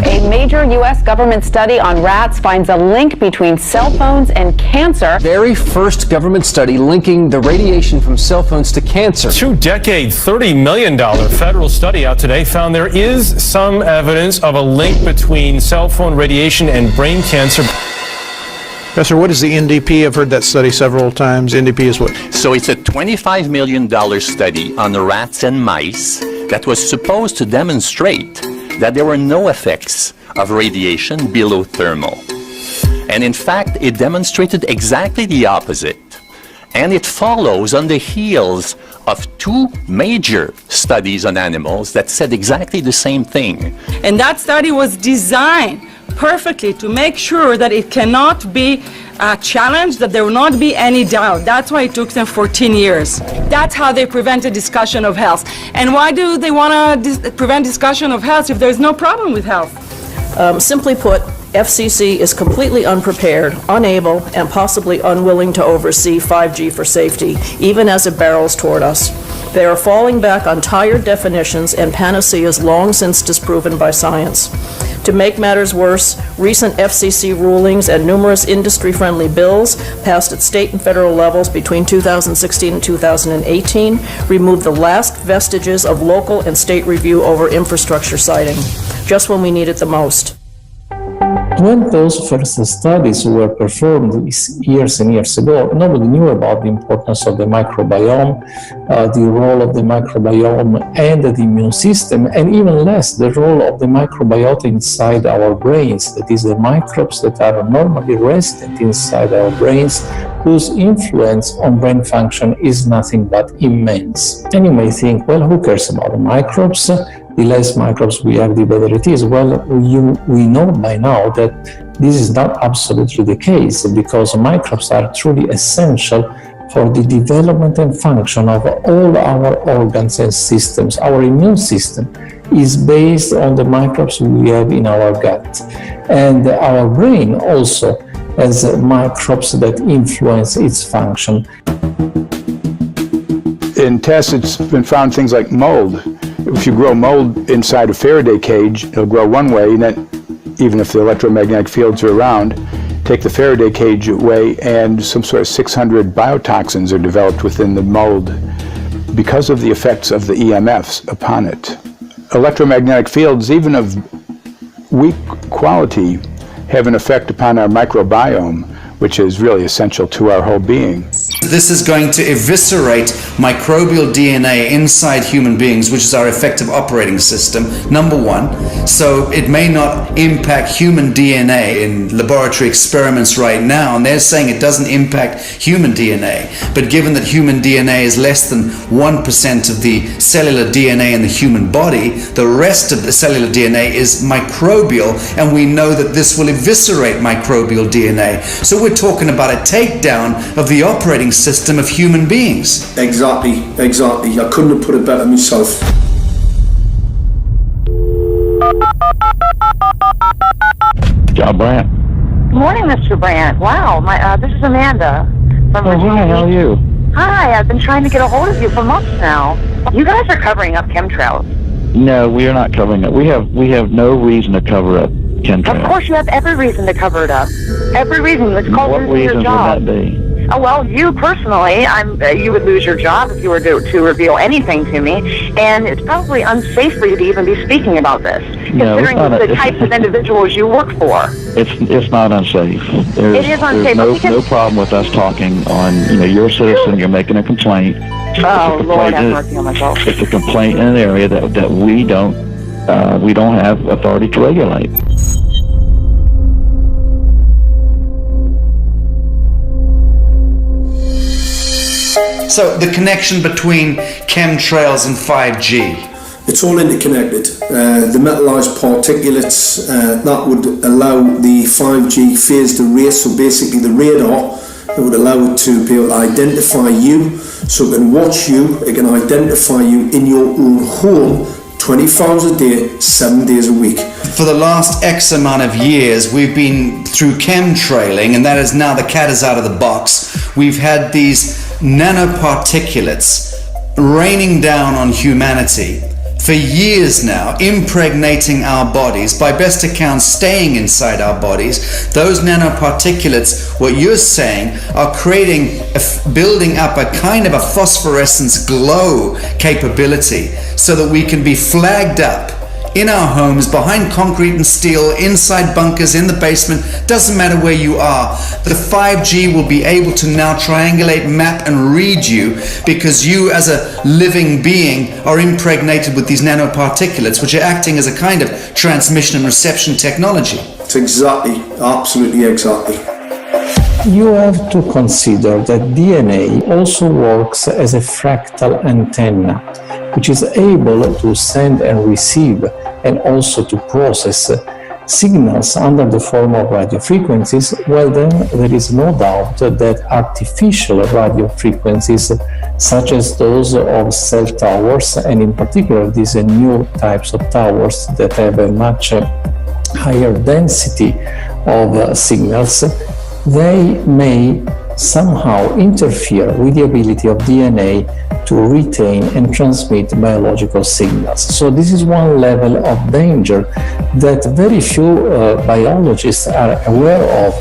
Speaker 11: A major U.S. government study on rats finds a link between cell phones and cancer.
Speaker 15: Very first government study linking the radiation from cell phones to cancer.
Speaker 21: 2-decade, $30 million federal study out today found there is some evidence of a link between cell phone radiation and brain cancer.
Speaker 12: Professor, what is the NDP? I've heard that study several times. NDP is what?
Speaker 19: So it's a $25 million study on rats and mice that was supposed to demonstrate that there were no effects of radiation below thermal. And in fact, it demonstrated exactly the opposite. And it follows on the heels of two major studies on animals that said exactly the same thing.
Speaker 20: And that study was designed perfectly to make sure that it cannot be challenged, that there will not be any doubt. That's why it took them 14 years. That's how they prevented discussion of health. And why do they want to prevent discussion of health if there's no problem with health?
Speaker 23: Simply put, FCC is completely unprepared, unable, and possibly unwilling to oversee 5G for safety, even as it barrels toward us. They are falling back on tired definitions and panaceas long since disproven by science. To make matters worse, recent FCC rulings and numerous industry-friendly bills passed at state and federal levels between 2016 and 2018 removed the last vestiges of local and state review over infrastructure siting, just when we need it the most.
Speaker 22: When those first studies were performed years and years ago, nobody knew about the importance of the microbiome, the role of the microbiome and the immune system, and even less the role of the microbiota inside our brains, that is, the microbes that are normally resident inside our brains, whose influence on brain function is nothing but immense. And you may think, well, who cares about the microbes? The less microbes we have, the better it is. Well, we know by now that this is not absolutely the case, because microbes are truly essential for the development and function of all our organs and systems. Our immune system is based on the microbes we have in our gut. And our brain also has microbes that influence its function.
Speaker 8: In tests, it's been found things like mold. If you grow mold inside a Faraday cage, it'll grow one way, and then even if the electromagnetic fields are around, take the Faraday cage away and some sort of 600 biotoxins are developed within the mold because of the effects of the EMFs upon it. Electromagnetic fields, even of weak quality, have an effect upon our microbiome, which is really essential to our whole being.
Speaker 24: This is going to eviscerate microbial DNA inside human beings, which is our effective operating system, number one. So it may not impact human DNA in laboratory experiments right now, and they're saying it doesn't impact human DNA. But given that human DNA is less than 1% of the cellular DNA in the human body, the rest of the cellular DNA is microbial, and we know that this will eviscerate microbial DNA. So we're talking about a takedown of the operating system of human beings.
Speaker 26: Exactly. I couldn't have put it better myself.
Speaker 27: John Brandt.
Speaker 11: Good morning, Mr. Brandt. Wow, this is Amanda from Virginia.
Speaker 27: Hi, how are you?
Speaker 11: Hi, I've been trying to get a hold of you for months now. You guys are covering up chemtrails.
Speaker 27: No, we are not covering it. We have no reason to cover up chemtrails.
Speaker 11: Of course, you have every reason to cover it up. Every reason. It's called
Speaker 27: What
Speaker 11: losing your
Speaker 27: reasons
Speaker 11: job.
Speaker 27: would that be?
Speaker 1: Well, you personally, you would lose your job if you were to reveal anything to me, and it's probably unsafe for you to even be speaking about this, considering the types of individuals you work for.
Speaker 27: It's not unsafe.
Speaker 1: It is unsafe.
Speaker 27: There's no problem with us talking on, you're a citizen, you're making a complaint.
Speaker 1: Oh, Lord, have mercy on my soul.
Speaker 27: It's a complaint in an area that we don't have authority to regulate.
Speaker 24: So the connection between chemtrails and 5G.
Speaker 26: It's all interconnected. The metallized particulates that would allow the 5G phased array, so basically the radar that would allow it to be able to identify you, so it can watch you, it can identify you in your own home 24 hours a day, 7 days a week.
Speaker 24: For the last X amount of years, we've been through chemtrailing, and that is now the cat is out of the box. We've had these nanoparticulates raining down on humanity for years now, impregnating our bodies, by best accounts staying inside our bodies. Those nanoparticulates, what you're saying, are building up a kind of a phosphorescence glow capability so that we can be flagged up in our homes, behind concrete and steel, inside bunkers, in the basement, doesn't matter where you are. The 5G will be able to now triangulate, map and read you, because you as a living being are impregnated with these nanoparticulates, which are acting as a kind of transmission and reception technology.
Speaker 26: It's exactly, absolutely exactly.
Speaker 22: You have to consider that DNA also works as a fractal antenna, which is able to send and receive and also to process signals under the form of radio frequencies. Well, then there is no doubt that artificial radio frequencies, such as those of cell towers, and in particular these new types of towers that have a much higher density of signals, they may somehow interfere with the ability of DNA to retain and transmit biological signals. So this is one level of danger that very few biologists are aware of.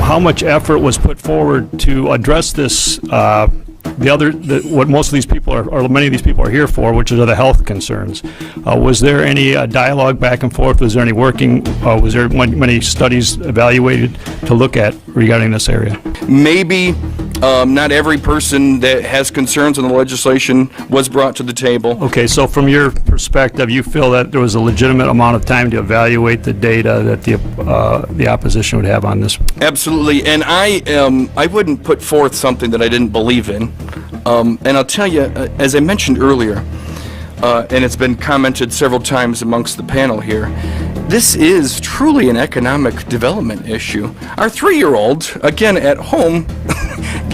Speaker 2: How much effort was put forward to address this, what most of these people are, or many of these people are here for, which are the health concerns? Was there any dialogue back and forth? Was there any working, was there many studies evaluated to look at regarding this area?
Speaker 4: Maybe not every person that has concerns on the legislation was brought to the table.
Speaker 2: Okay, so from your perspective, you feel that there was a legitimate amount of time to evaluate the data that the opposition would have on this?
Speaker 4: Absolutely, and I wouldn't put forth something that I didn't believe in. And I'll tell you, as I mentioned earlier, and it's been commented several times amongst the panel here, this is truly an economic development issue. Our 3-year-old, again at home,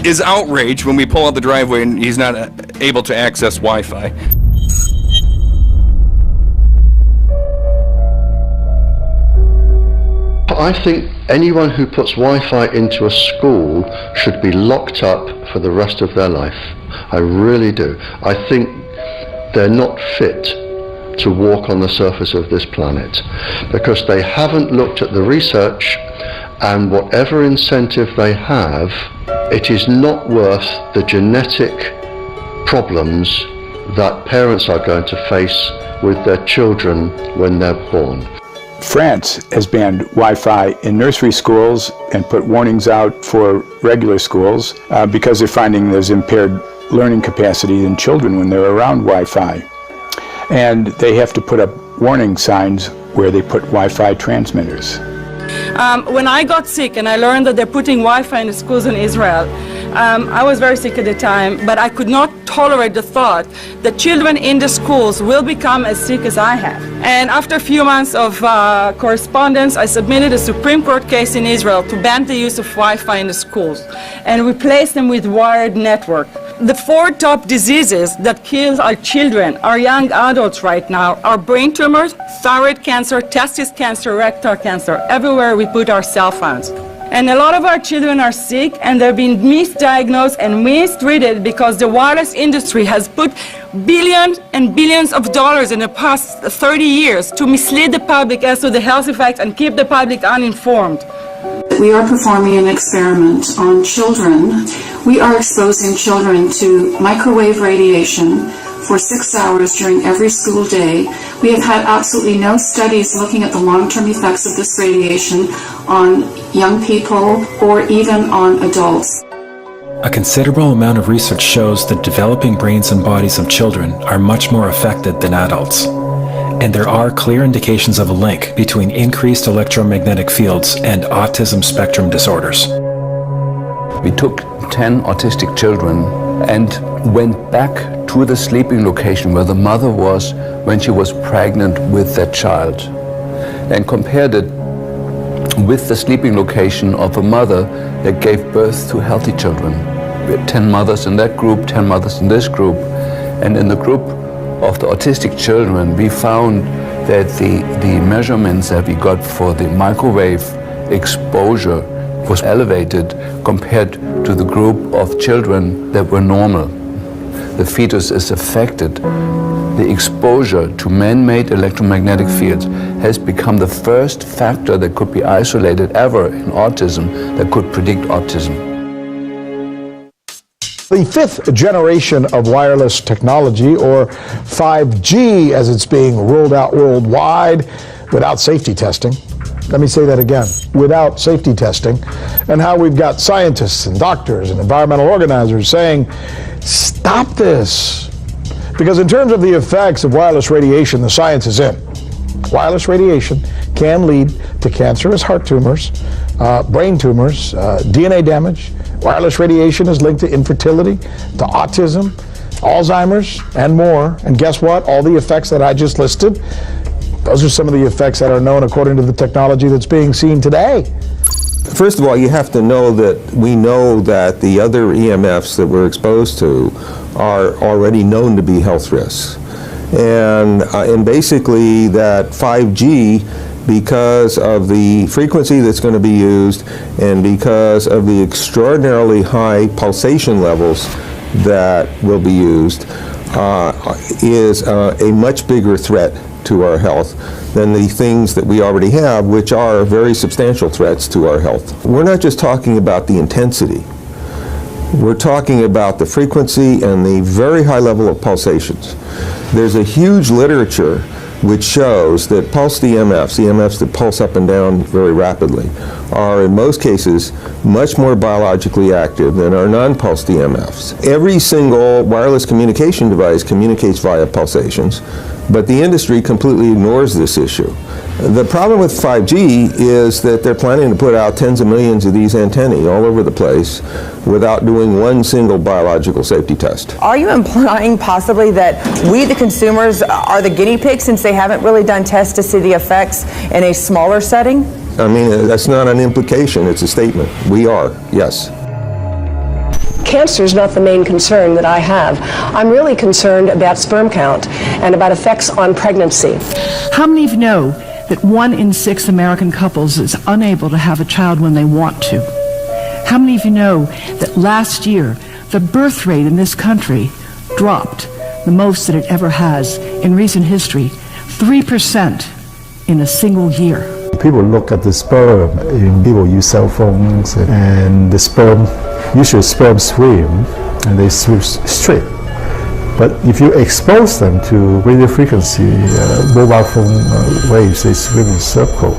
Speaker 4: is outraged when we pull out the driveway and he's not able to access Wi-Fi.
Speaker 6: I think anyone who puts Wi-Fi into a school should be locked up for the rest of their life. I really do. I think they're not fit to walk on the surface of this planet because they haven't looked at the research, and whatever incentive they have, it is not worth the genetic problems that parents are going to face with their children when they're born.
Speaker 8: France has banned Wi-Fi in nursery schools and put warnings out for regular schools because they're finding there's impaired learning capacity in children when they're around Wi-Fi. And they have to put up warning signs where they put Wi-Fi transmitters.
Speaker 20: When I got sick and I learned that they're putting Wi-Fi in the schools in Israel, I was very sick at the time, but I could not tolerate the thought that children in the schools will become as sick as I have. And after a few months of correspondence, I submitted a Supreme Court case in Israel to ban the use of Wi-Fi in the schools and replace them with wired network. The 4 top diseases that kill our children, our young adults right now, are brain tumors, thyroid cancer, testis cancer, rectal cancer, everywhere we put our cell phones. And a lot of our children are sick and they're being misdiagnosed and mistreated because the wireless industry has put billions and billions of dollars in the past 30 years to mislead the public as to the health effects and keep the public uninformed.
Speaker 5: we are performing an experiment on children. We are exposing children to microwave radiation for 6 hours during every school day. We have had absolutely no studies looking at the long-term effects of this radiation on young people or even on adults.
Speaker 7: A considerable amount of research shows that developing brains and bodies of children are much more affected than adults. And there are clear indications of a link between increased electromagnetic fields and autism spectrum disorders.
Speaker 13: We took 10 autistic children and went back to the sleeping location where the mother was when she was pregnant with that child and compared it with the sleeping location of a mother that gave birth to healthy children. We had 10 mothers in that group, 10 mothers in this group, and in the group of the autistic children we found that the measurements that we got for the microwave exposure was elevated compared to the group of children that were normal. The fetus is affected. The exposure to man-made electromagnetic fields has become the first factor that could be isolated ever in autism that could predict autism.
Speaker 14: The fifth generation of wireless technology, or 5G as it's being rolled out worldwide without safety testing. Let me say that again, without safety testing, and how we've got scientists and doctors and environmental organizers saying, stop this. Because in terms of the effects of wireless radiation, the science is in. Wireless radiation can lead to cancerous heart tumors, brain tumors, DNA damage. Wireless radiation is linked to infertility, to autism, Alzheimer's, and more. And guess what? All the effects that I just listed, those are some of the effects that are known according to the technology that's being seen today.
Speaker 16: First of all, you have to know that we know that the other EMFs that we're exposed to are already known to be health risks. And basically that 5G, because of the frequency that's going to be used and because of the extraordinarily high pulsation levels that will be used, is a much bigger threat to our health than the things that we already have, which are very substantial threats to our health. We're not just talking about the intensity. We're talking about the frequency and the very high level of pulsations. There's a huge literature which shows that pulsed EMFs that pulse up and down very rapidly, are in most cases much more biologically active than our non-pulsed EMFs. Every single wireless communication device communicates via pulsations, but the industry completely ignores this issue. The problem with 5G is that they're planning to put out tens of millions of these antennae all over the place without doing one single biological safety test.
Speaker 17: Are you implying possibly that we, the consumers, are the guinea pigs since they haven't really done tests to see the effects in a smaller setting?
Speaker 16: I mean, that's not an implication, it's a statement. We are, yes.
Speaker 25: Cancer is not the main concern that I have. I'm really concerned about sperm count and about effects on pregnancy.
Speaker 28: How many of you know that 1 in 6 American couples is unable to have a child when they want to? How many of you know that last year the birth rate in this country dropped the most that it ever has in recent history, 3% in a single year?
Speaker 29: People look at the sperm, and people use cell phones, and the sperm, usually sperm swim, and they swim straight. But if you expose them to radio frequency, mobile phone waves, they swim in a circle.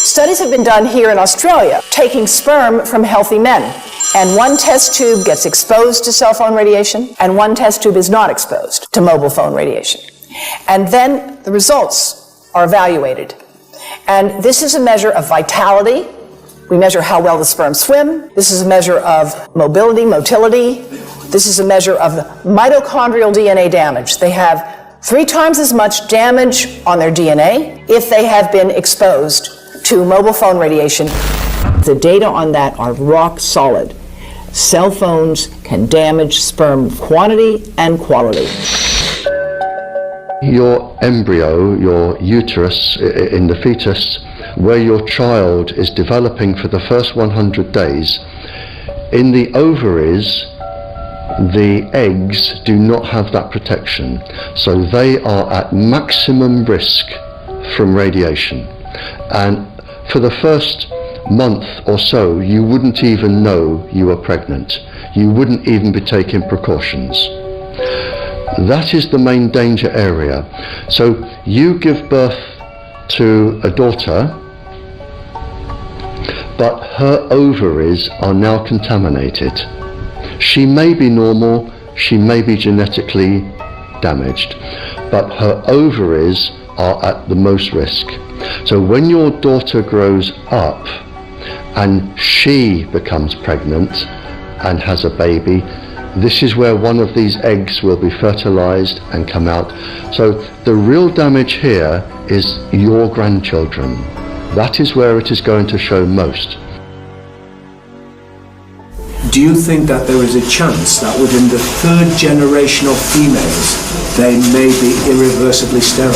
Speaker 17: Studies have been done here in Australia, taking sperm from healthy men. And one test tube gets exposed to cell phone radiation, and one test tube is not exposed to mobile phone radiation. And then the results are evaluated. And this is a measure of vitality. We measure how well the sperm swim. This is a measure of motility. This is a measure of mitochondrial DNA damage. They have 3 times as much damage on their DNA if they have been exposed to mobile phone radiation. The data on that are rock solid. Cell phones can damage sperm quantity and quality.
Speaker 6: Your embryo, your uterus in the fetus, where your child is developing for the first 100 days, in the ovaries, the eggs do not have that protection. So they are at maximum risk from radiation. And for the first month or so, you wouldn't even know you were pregnant. You wouldn't even be taking precautions. That is the main danger area. So you give birth to a daughter, but her ovaries are now contaminated. She may be normal, she may be genetically damaged, but her ovaries are at the most risk. So when your daughter grows up and she becomes pregnant and has a baby, this is where one of these eggs will be fertilized and come out. So the real damage here is your grandchildren. That is where it is going to show most.
Speaker 3: Do you think that there is a chance that within the third generation of females, they may be irreversibly sterile?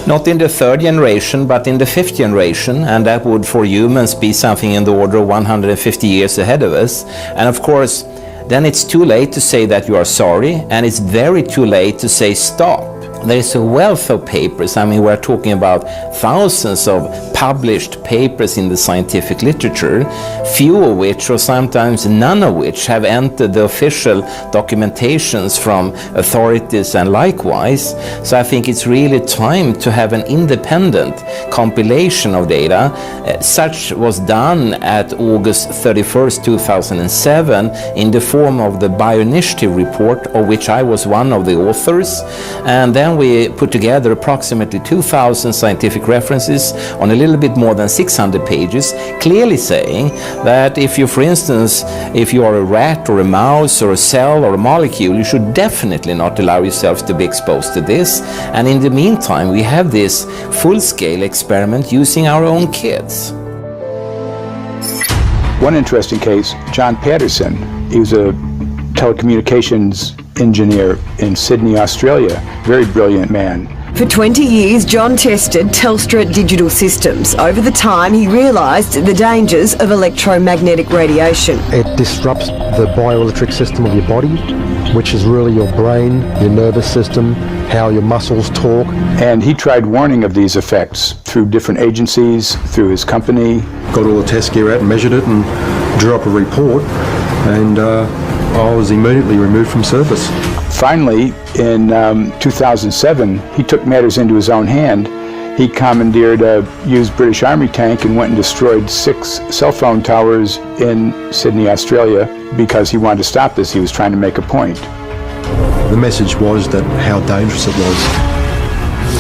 Speaker 9: Not in the third generation, but in the fifth generation, and that would for humans be something in the order of 150 years ahead of us. And of course, then it's too late to say that you are sorry, and it's very too late to say stop. There's a wealth of papers. I mean, we're talking about thousands of published papers in the scientific literature, few of which, or sometimes none of which, have entered the official documentations from authorities and likewise. So I think it's really time to have an independent compilation of data. Such was done at August 31st, 2007 in the form of the Bioinitiative report, of which I was one of the authors. And then we put together approximately 2,000 scientific references on a little bit more than 600 pages, clearly saying that if you, for instance, if you are a rat or a mouse or a cell or a molecule, you should definitely not allow yourself to be exposed to this. And in the meantime, we have this full-scale experiment using our own kids.
Speaker 8: One interesting case, John Patterson, he was a telecommunications engineer in Sydney, Australia. Very brilliant man.
Speaker 10: For 20 years, John tested Telstra digital systems. Over the time, he realised the dangers of electromagnetic radiation.
Speaker 12: It disrupts the bioelectric system of your body, which is really your brain, your nervous system, how your muscles talk.
Speaker 8: And he tried warning of these effects through different agencies, through his company.
Speaker 29: Got all the test gear out and measured it and drew up a report, and I was immediately removed from service.
Speaker 8: Finally, in 2007, he took matters into his own hand. He commandeered a used British Army tank and went and destroyed 6 cell phone towers in Sydney, Australia, because he wanted to stop this. He was trying to make a point.
Speaker 29: The message was that how dangerous it was.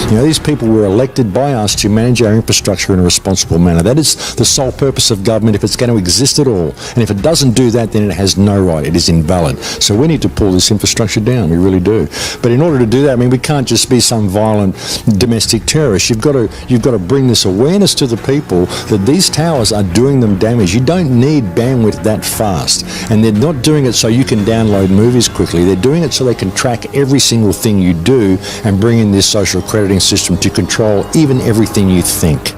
Speaker 15: You know, these people were elected by us to manage our infrastructure in a responsible manner. That is the sole purpose of government if it's going to exist at all. And if it doesn't do that, then it has no right. It is invalid. So we need to pull this infrastructure down. We really do. But in order to do that, I mean, we can't just be some violent domestic terrorist. You've got to bring this awareness to the people that these towers are doing them damage. You don't need bandwidth that fast. And they're not doing it so you can download movies quickly. They're doing it so they can track every single thing you do and bring in this social crediting system to control even everything you think.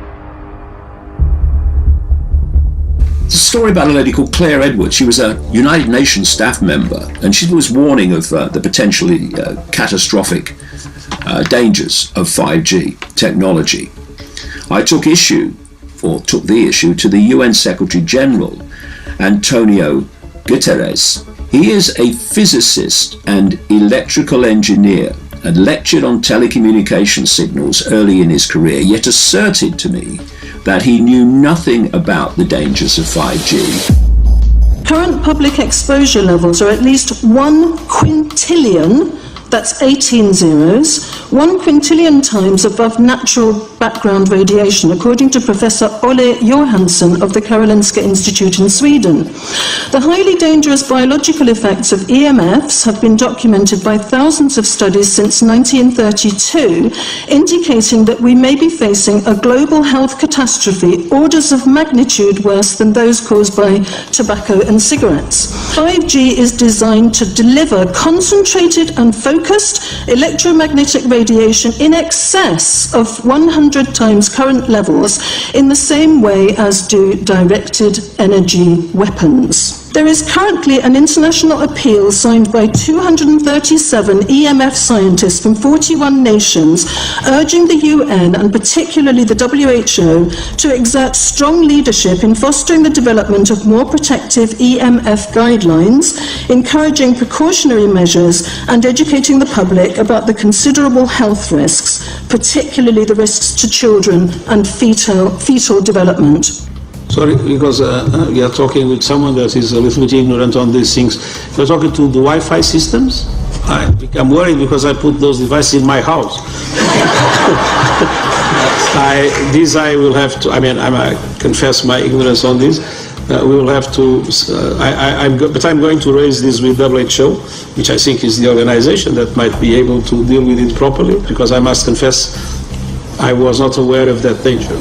Speaker 18: It's a story about a lady called Claire Edwards. She was a United Nations staff member, and she was warning of the potentially catastrophic dangers of 5G technology. I took the issue to the UN Secretary General, Antonio Guterres. He is a physicist and electrical engineer, and lectured on telecommunication signals early in his career, yet asserted to me that he knew nothing about the dangers of 5G.
Speaker 19: Current public exposure levels are at least 1 quintillion, that's 18 zeros, 1 quintillion times above natural background radiation, according to Professor Olle Johansson of the Karolinska Institute in Sweden. The highly dangerous biological effects of EMFs have been documented by thousands of studies since 1932, indicating that we may be facing a global health catastrophe orders of magnitude worse than those caused by tobacco and cigarettes. 5G is designed to deliver concentrated and focused electromagnetic radiation in excess of 100 times current levels in the same way as do directed energy weapons. There is currently an international appeal signed by 237 EMF scientists from 41 nations urging the UN and particularly the WHO to exert strong leadership in fostering the development of more protective EMF guidelines, encouraging precautionary measures and educating the public about the considerable health risks, particularly the risks to children and fetal development.
Speaker 1: Sorry, because we are talking with someone that is a little bit ignorant on these things. You're talking to the Wi-Fi systems? I become worried because I put those devices in my house. I will have to, I confess my ignorance on this. We will have to, but I'm going to raise this with WHO, which I think is the organization that might be able to deal with it properly, because I must confess I was not aware of that danger.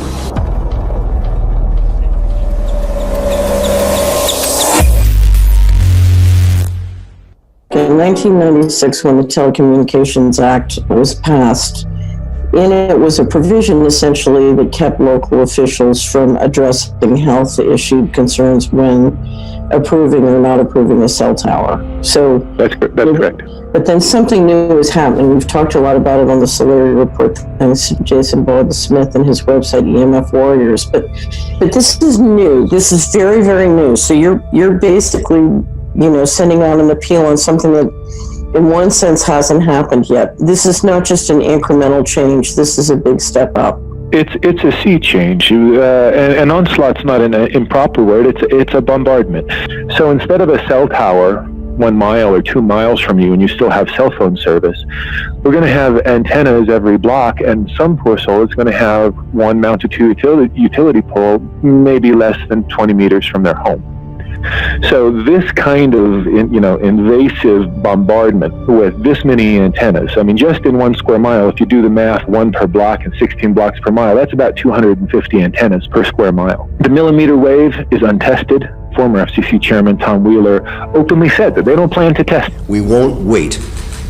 Speaker 2: In 1996, when the Telecommunications Act was passed, in it was a provision essentially that kept local officials from addressing health issue concerns when approving or not approving a cell tower. So
Speaker 8: that's correct.
Speaker 2: But then something new is happening. We've talked a lot about it on the Solari report, thanks to Jason Baldwin-Smith and his website EMF Warriors. But this is new. This is very, very new. So you're basically, sending out an appeal on something that in one sense hasn't happened yet. This is not just an incremental change. This is a big step up.
Speaker 8: It's a sea change. An onslaught's not an improper word. It's a bombardment. So instead of a cell tower 1 mile or 2 miles from you and you still have cell phone service, we're going to have antennas every block, and some poor soul is going to have one mounted to utility pole maybe less than 20 meters from their home. So this kind of, invasive bombardment with this many antennas, just in 1 square mile, if you do the math, 1 per block and 16 blocks per mile, that's about 250 antennas per square mile. The millimeter wave is untested. Former FCC Chairman Tom Wheeler openly said that they don't plan to test.
Speaker 11: We won't wait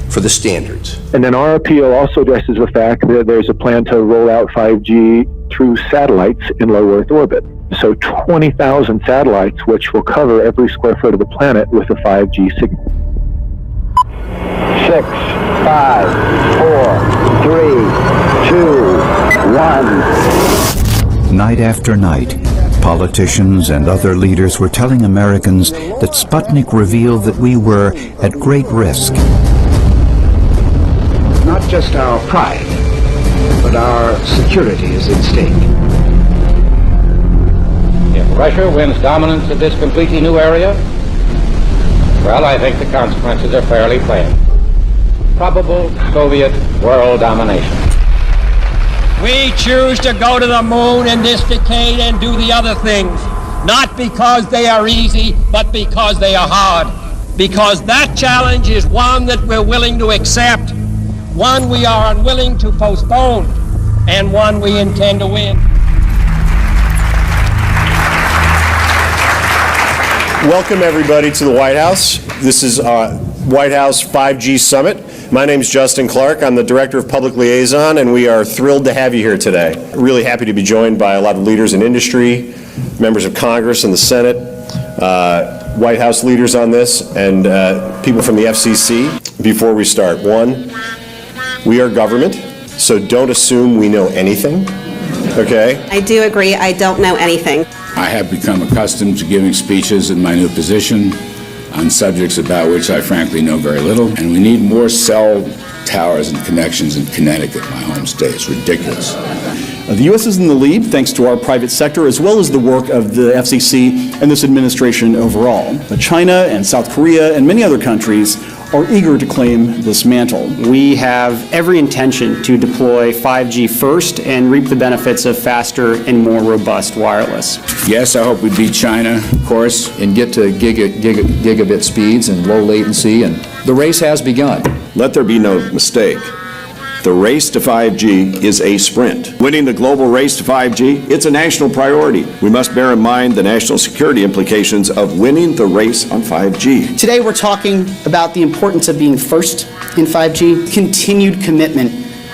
Speaker 11: for the standards.
Speaker 8: And then our appeal also addresses the fact that there's a plan to roll out 5G through satellites in low Earth orbit. So 20,000 satellites, which will cover every square foot of the planet with a 5G signal.
Speaker 21: 6, 5, 4, 3, 2, 1.
Speaker 22: Night after night, politicians and other leaders were telling Americans that Sputnik revealed that we were at great risk.
Speaker 23: Not just our pride, but our security is at stake.
Speaker 24: If Russia wins dominance of this completely new area, well, I think the consequences are fairly plain. Probable Soviet world domination.
Speaker 26: We choose to go to the moon in this decade and do the other things, not because they are easy, but because they are hard. Because that challenge is one that we're willing to accept, one we are unwilling to postpone, and one we intend to win.
Speaker 27: Welcome everybody to the White House. This is White House 5G Summit. My name is Justin Clark. I'm the Director of Public Liaison, and we are thrilled to have you here today. Really happy to be joined by a lot of leaders in industry, members of Congress and the Senate, White House leaders on this, and people from the FCC. Before we start, one, we are government, so don't assume we know anything, okay?
Speaker 30: I do agree, I don't know anything.
Speaker 31: I have become accustomed to giving speeches in my new position on subjects about which I frankly know very little, and we need more cell towers and connections in Connecticut, my home state. It's ridiculous.
Speaker 32: The U.S. is in the lead thanks to our private sector as well as the work of the FCC and this administration overall. But China and South Korea and many other countries are eager to claim this mantle.
Speaker 33: We have every intention to deploy 5G first and reap the benefits of faster and more robust wireless.
Speaker 31: Yes, I hope we beat China, of course,
Speaker 13: and get to gigabit speeds and low latency, and the race has begun.
Speaker 27: Let there be no mistake. The race to 5G is a sprint. Winning the global race to 5G, it's a national priority. We must bear in mind the national security implications of winning the race on 5G.
Speaker 34: Today we're talking about the importance of being first in 5G, continued commitment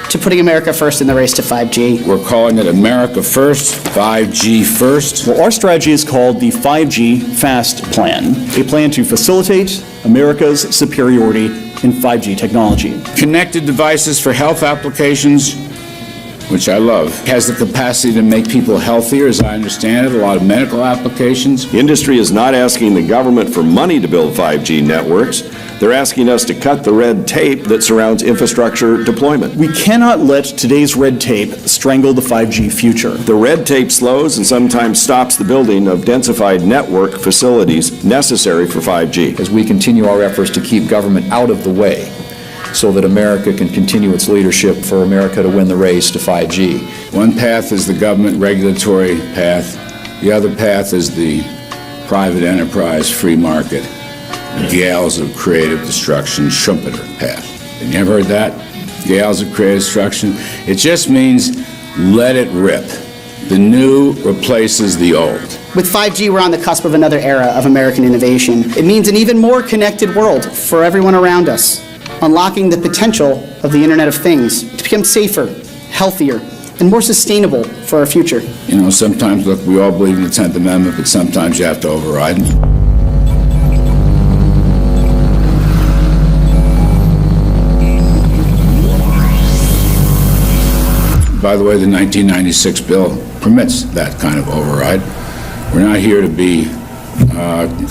Speaker 3: to putting America first in the race to 5G.
Speaker 31: We're calling it America First, 5G First.
Speaker 32: Well, our strategy is called the 5G FAST Plan, a plan to facilitate America's superiority in 5G technology.
Speaker 31: Connected devices for health applications, which I love, has the capacity to make people healthier, as I understand it, a lot of medical applications.
Speaker 4: The industry is not asking the government for money to build 5G networks. They're asking us to cut the red tape that surrounds infrastructure deployment.
Speaker 32: We cannot let today's red tape strangle the 5G future.
Speaker 4: The red tape slows and sometimes stops the building of densified network facilities necessary for 5G.
Speaker 5: As we continue our efforts to keep government out of the way, so that America can continue its leadership for America to win the race to 5G.
Speaker 31: One path is the government regulatory path. The other path is the private enterprise free market, gales of creative destruction, Schumpeter path. Have you ever heard that? Gales of creative destruction? It just means let it rip. The new replaces the old.
Speaker 3: With 5G, we're on the cusp of another era of American innovation. It means an even more connected world for everyone around us, unlocking the potential of the Internet of Things to become safer, healthier, and more sustainable for our future.
Speaker 31: You know, sometimes, look, we all believe in the 10th Amendment, but sometimes you have to override it. By the way, the 1996 bill permits that kind of override. We're not here to be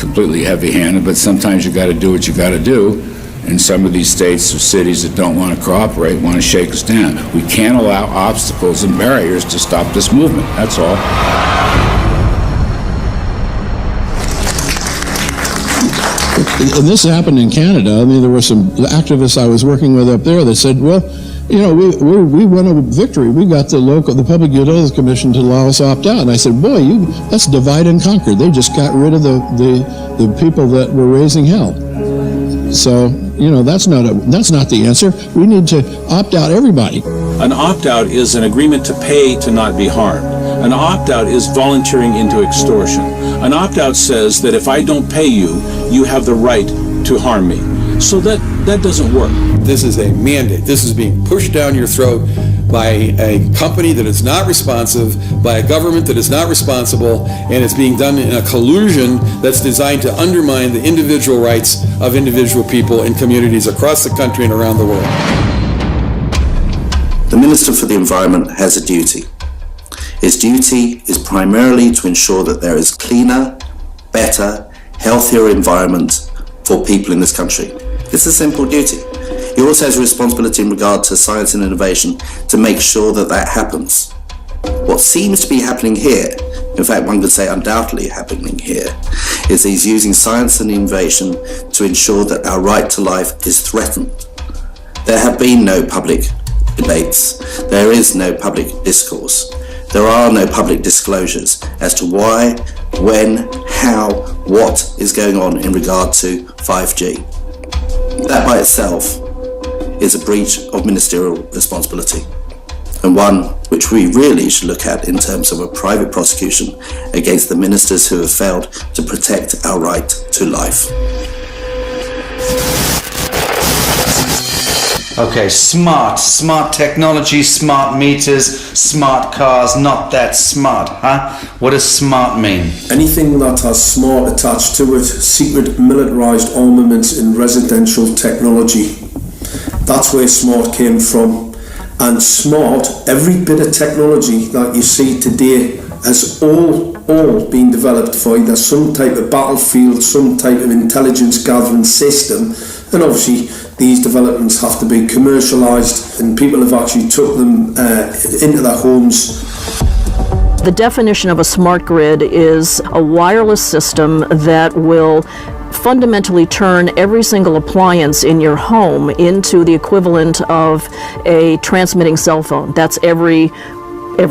Speaker 31: completely heavy-handed, but sometimes you got to do what you got to do. And some of these states or cities that don't want to cooperate want to shake us down. We can't allow obstacles and barriers to stop this movement. That's all.
Speaker 6: And this happened in Canada. I mean, there were some activists I was working with up there that said, well, you know, we won a victory. We got the Public Utilities Commission to allow us opt out. And I said, boy, that's divide and conquer. They just got rid of the people that were raising hell. So, you know, that's not the answer. We need to opt out everybody.
Speaker 7: An opt-out is an agreement to pay to not be harmed. An opt-out is volunteering into extortion. An opt-out says that if I don't pay you, you have the right to harm me. So that doesn't work.
Speaker 9: This is a mandate. This is being pushed down your throat by a company that is not responsive, by a government that is not responsible, and it's being done in a collusion that's designed to undermine the individual rights of individual people in communities across the country and around the world.
Speaker 10: The Minister for the Environment has a duty. His duty is primarily to ensure that there is cleaner, better, healthier environment for people in this country. It's a simple duty. He also has a responsibility in regard to science and innovation to make sure that that happens. What seems to be happening here, in fact one could say undoubtedly happening here, is he's using science and innovation to ensure that our right to life is threatened. There have been no public debates. There is no public discourse. There are no public disclosures as to why, when, how, what is going on in regard to 5G. That by itself is a breach of ministerial responsibility, and one which we really should look at in terms of a private prosecution against the ministers who have failed to protect our right to life.
Speaker 14: Okay, smart technology, smart meters, smart cars, not that smart, huh? What does smart mean?
Speaker 16: Anything that has smart attached to it, secret militarized armaments in residential technology. That's where smart came from. And smart, every bit of technology that you see today has all been developed for either some type of battlefield, some type of intelligence gathering system, and obviously these developments have to be commercialised, and people have actually took them into their homes.
Speaker 2: The definition of a smart grid is a wireless system that will fundamentally turn every single appliance in your home into the equivalent of a transmitting cell phone. That's every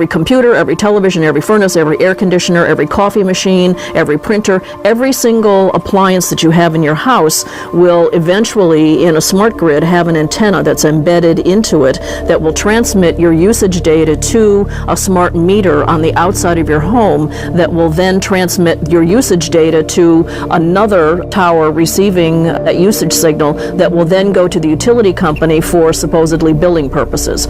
Speaker 2: computer, every television, every furnace, every air conditioner, every coffee machine, every printer, every single appliance that you have in your house will eventually, in a smart grid, have an antenna that's embedded into it that will transmit your usage data to a smart meter on the outside of your home that will then transmit your usage data to another tower receiving that usage signal that will then go to the utility company for supposedly billing purposes.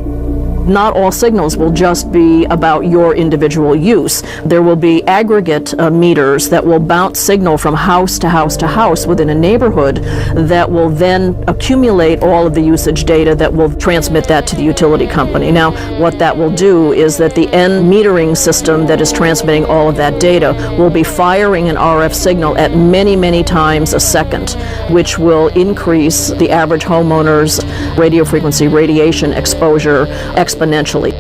Speaker 1: not all signals will just be about your individual use. There will be aggregate meters that will bounce signal from house to house to house within a neighborhood that will then accumulate all of the usage data that will transmit that to the utility company. Now, what that will do is that the end metering system that is transmitting all of that data will be firing an RF signal at many, many times a second, which will increase the average homeowner's radio frequency radiation exposure exponentially.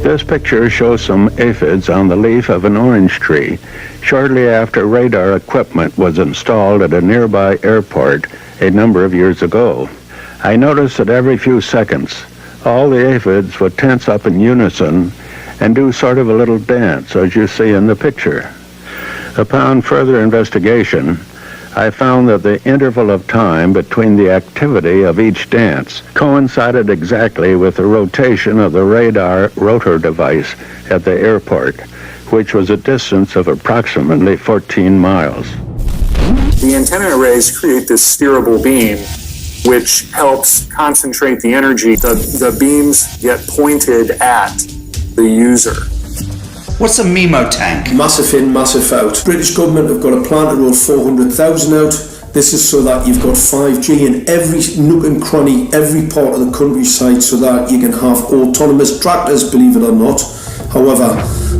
Speaker 8: This picture shows some aphids on the leaf of an orange tree shortly after radar equipment was installed at a nearby airport a number of years ago. I noticed that every few seconds, all the aphids would tense up in unison and do sort of a little dance, as you see in the picture. Upon further investigation, I found that the interval of time between the activity of each dance coincided exactly with the rotation of the radar rotor device at the airport, which was a distance of approximately 14 miles.
Speaker 11: The antenna arrays create this steerable beam, which helps concentrate the energy. The beams get pointed at the user.
Speaker 14: What's a MIMO tank?
Speaker 16: Massive in, massive out. British government have got a plan to roll 400,000 out. This is so that you've got 5G in every nook and cranny, every part of the countryside, so that you can have autonomous tractors, believe it or not. However,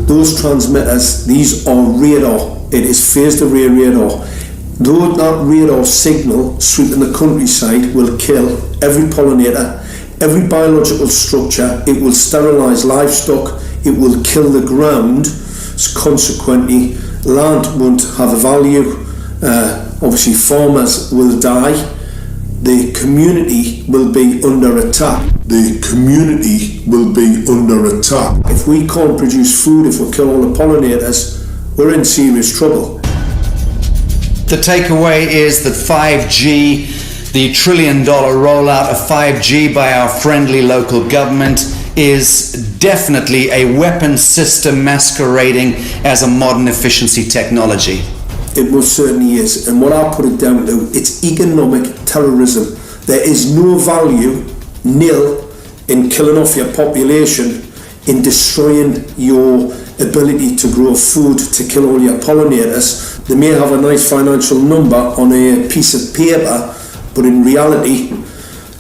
Speaker 16: those transmitters, these are radar. It is phased array radar. Though that radar signal sweeping the countryside will kill every pollinator, every biological structure, it will sterilise livestock, it will kill the ground, consequently land won't have a value, obviously farmers will die, the community will be under attack. The community will be under attack. If we can't produce food, if we kill all the pollinators, we're in serious trouble.
Speaker 14: The takeaway is that 5G, the $1 trillion rollout of 5G by our friendly local government, is definitely a weapon system masquerading as a modern efficiency technology.
Speaker 16: It most certainly is, and what I put it down to, it's economic terrorism. There is no value, nil, in killing off your population, in destroying your ability to grow food, to kill all your pollinators. They may have a nice financial number on a piece of paper, but in reality,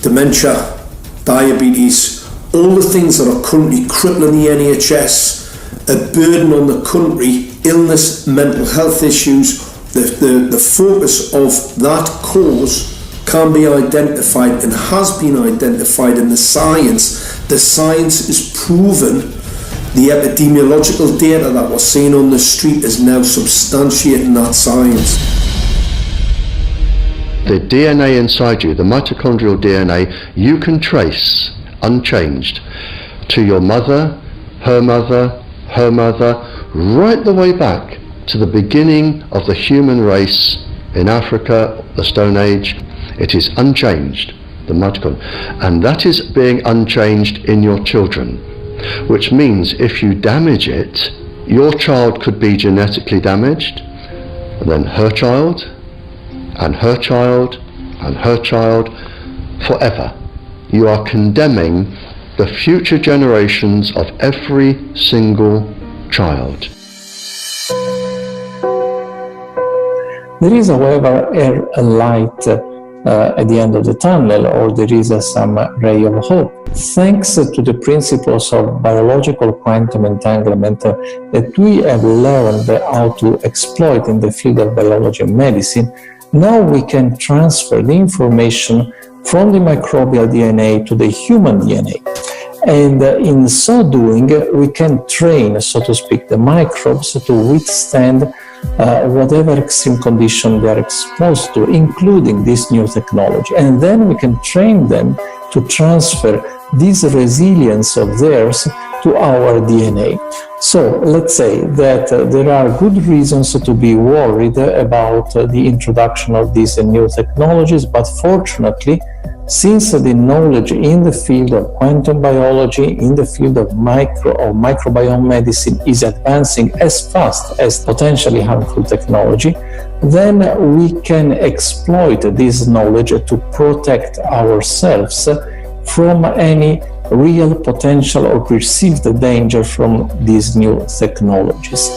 Speaker 16: dementia, diabetes, all the things that are currently crippling the NHS, a burden on the country, illness, mental health issues, the focus of that cause can be identified and has been identified in the science. The science is proven. The epidemiological data that we're seeing on the street is now substantiating that science.
Speaker 12: The DNA inside you, the mitochondrial DNA, you can trace unchanged to your mother, her mother, right the way back to the beginning of the human race in Africa, the Stone Age. It is unchanged, the mitochondria, and that is being unchanged in your children, which means if you damage it, your child could be genetically damaged, and then her child, and her child, and her child, forever. You are condemning the future generations of every single child.
Speaker 15: There is, however, a light at the end of the tunnel, or there is some ray of hope. Thanks to the principles of biological quantum entanglement that we have learned how to exploit in the field of biology and medicine, now we can transfer the information from the microbial DNA to the human DNA. And in so doing, we can train, so to speak, the microbes to withstand whatever extreme condition they are exposed to, including this new technology. And then we can train them to transfer this resilience of theirs to our DNA. So let's say that there are good reasons to be worried about the introduction of these new technologies, but fortunately, since the knowledge in the field of quantum biology, in the field of microbiome medicine is advancing as fast as potentially harmful technology, then we can exploit this knowledge to protect ourselves from any real potential or perceived danger from these new technologies.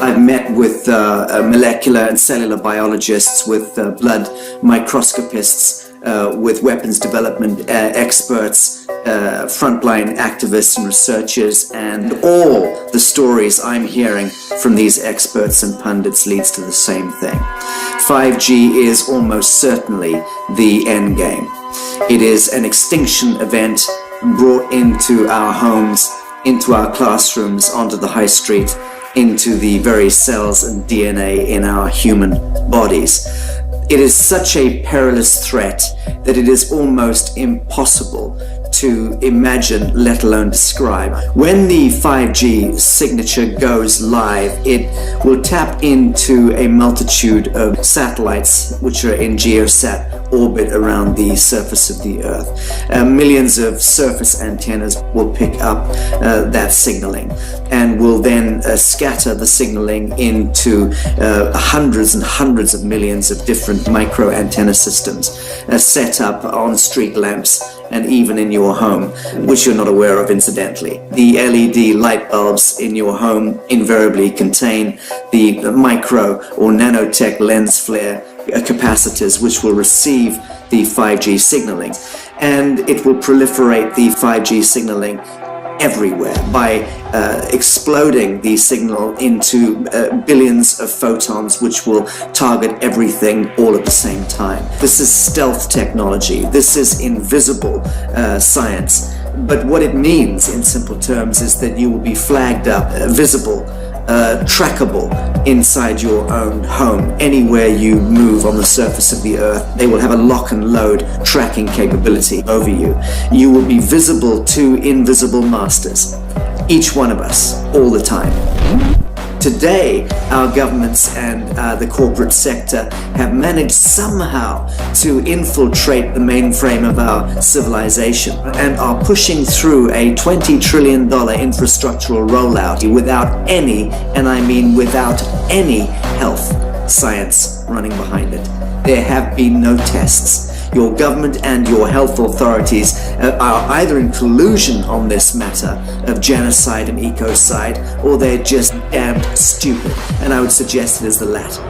Speaker 14: I've met with molecular and cellular biologists, with blood microscopists, with weapons development experts, frontline activists and researchers, and all the stories I'm hearing from these experts and pundits leads to the same thing. 5G is almost certainly the end game. It is an extinction event brought into our homes, into our classrooms, onto the high street, into the very cells and DNA in our human bodies. It is such a perilous threat that it is almost impossible to imagine, let alone describe. When the 5G signature goes live, it will tap into a multitude of satellites which are in geosat orbit around the surface of the Earth. Millions of surface antennas will pick up that signaling and will then scatter the signaling into hundreds and hundreds of millions of different micro antenna systems set up on street lamps and even in your home, which you're not aware of incidentally. The LED light bulbs in your home invariably contain the micro or nanotech lens flare capacitors which will receive the 5G signaling, and it will proliferate the 5G signaling everywhere by exploding the signal into billions of photons which will target everything all at the same time. This is stealth technology. This is invisible science. But what it means in simple terms is that you will be flagged up, visible, trackable inside your own home. Anywhere you move on the surface of the Earth, they will have a lock and load tracking capability over you. You will be visible to invisible masters, each one of us, all the time. Today, our governments and the corporate sector have managed somehow to infiltrate the mainframe of our civilization and are pushing through a $20 trillion infrastructural rollout without any, and I mean without any, health science running behind it. There have been no tests. Your government and your health authorities are either in collusion on this matter of genocide and ecocide, or they're just damned stupid, and I would suggest it is the latter.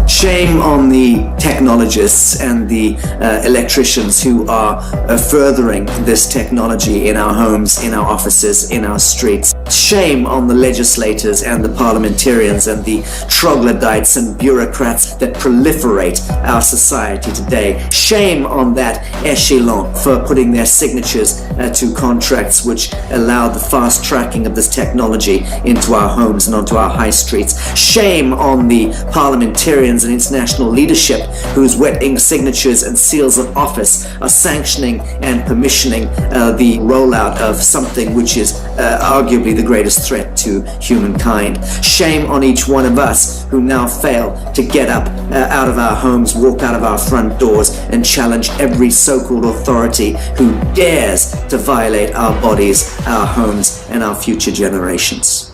Speaker 14: Shame on the technologists and the electricians who are furthering this technology in our homes, in our offices, in our streets. Shame on the legislators and the parliamentarians and the troglodytes and bureaucrats that proliferate our society today. Shame on that echelon for putting their signatures to contracts which allow the fast tracking of this technology into our homes and onto our high streets. Shame on the parliamentarians and international leadership whose wet ink signatures and seals of office are sanctioning and permissioning the rollout of something which is arguably the greatest threat to humankind. Shame on each one of us who now fail to get up out of our homes, walk out of our front doors, and challenge every so-called authority who dares to violate our bodies, our homes, and our future generations.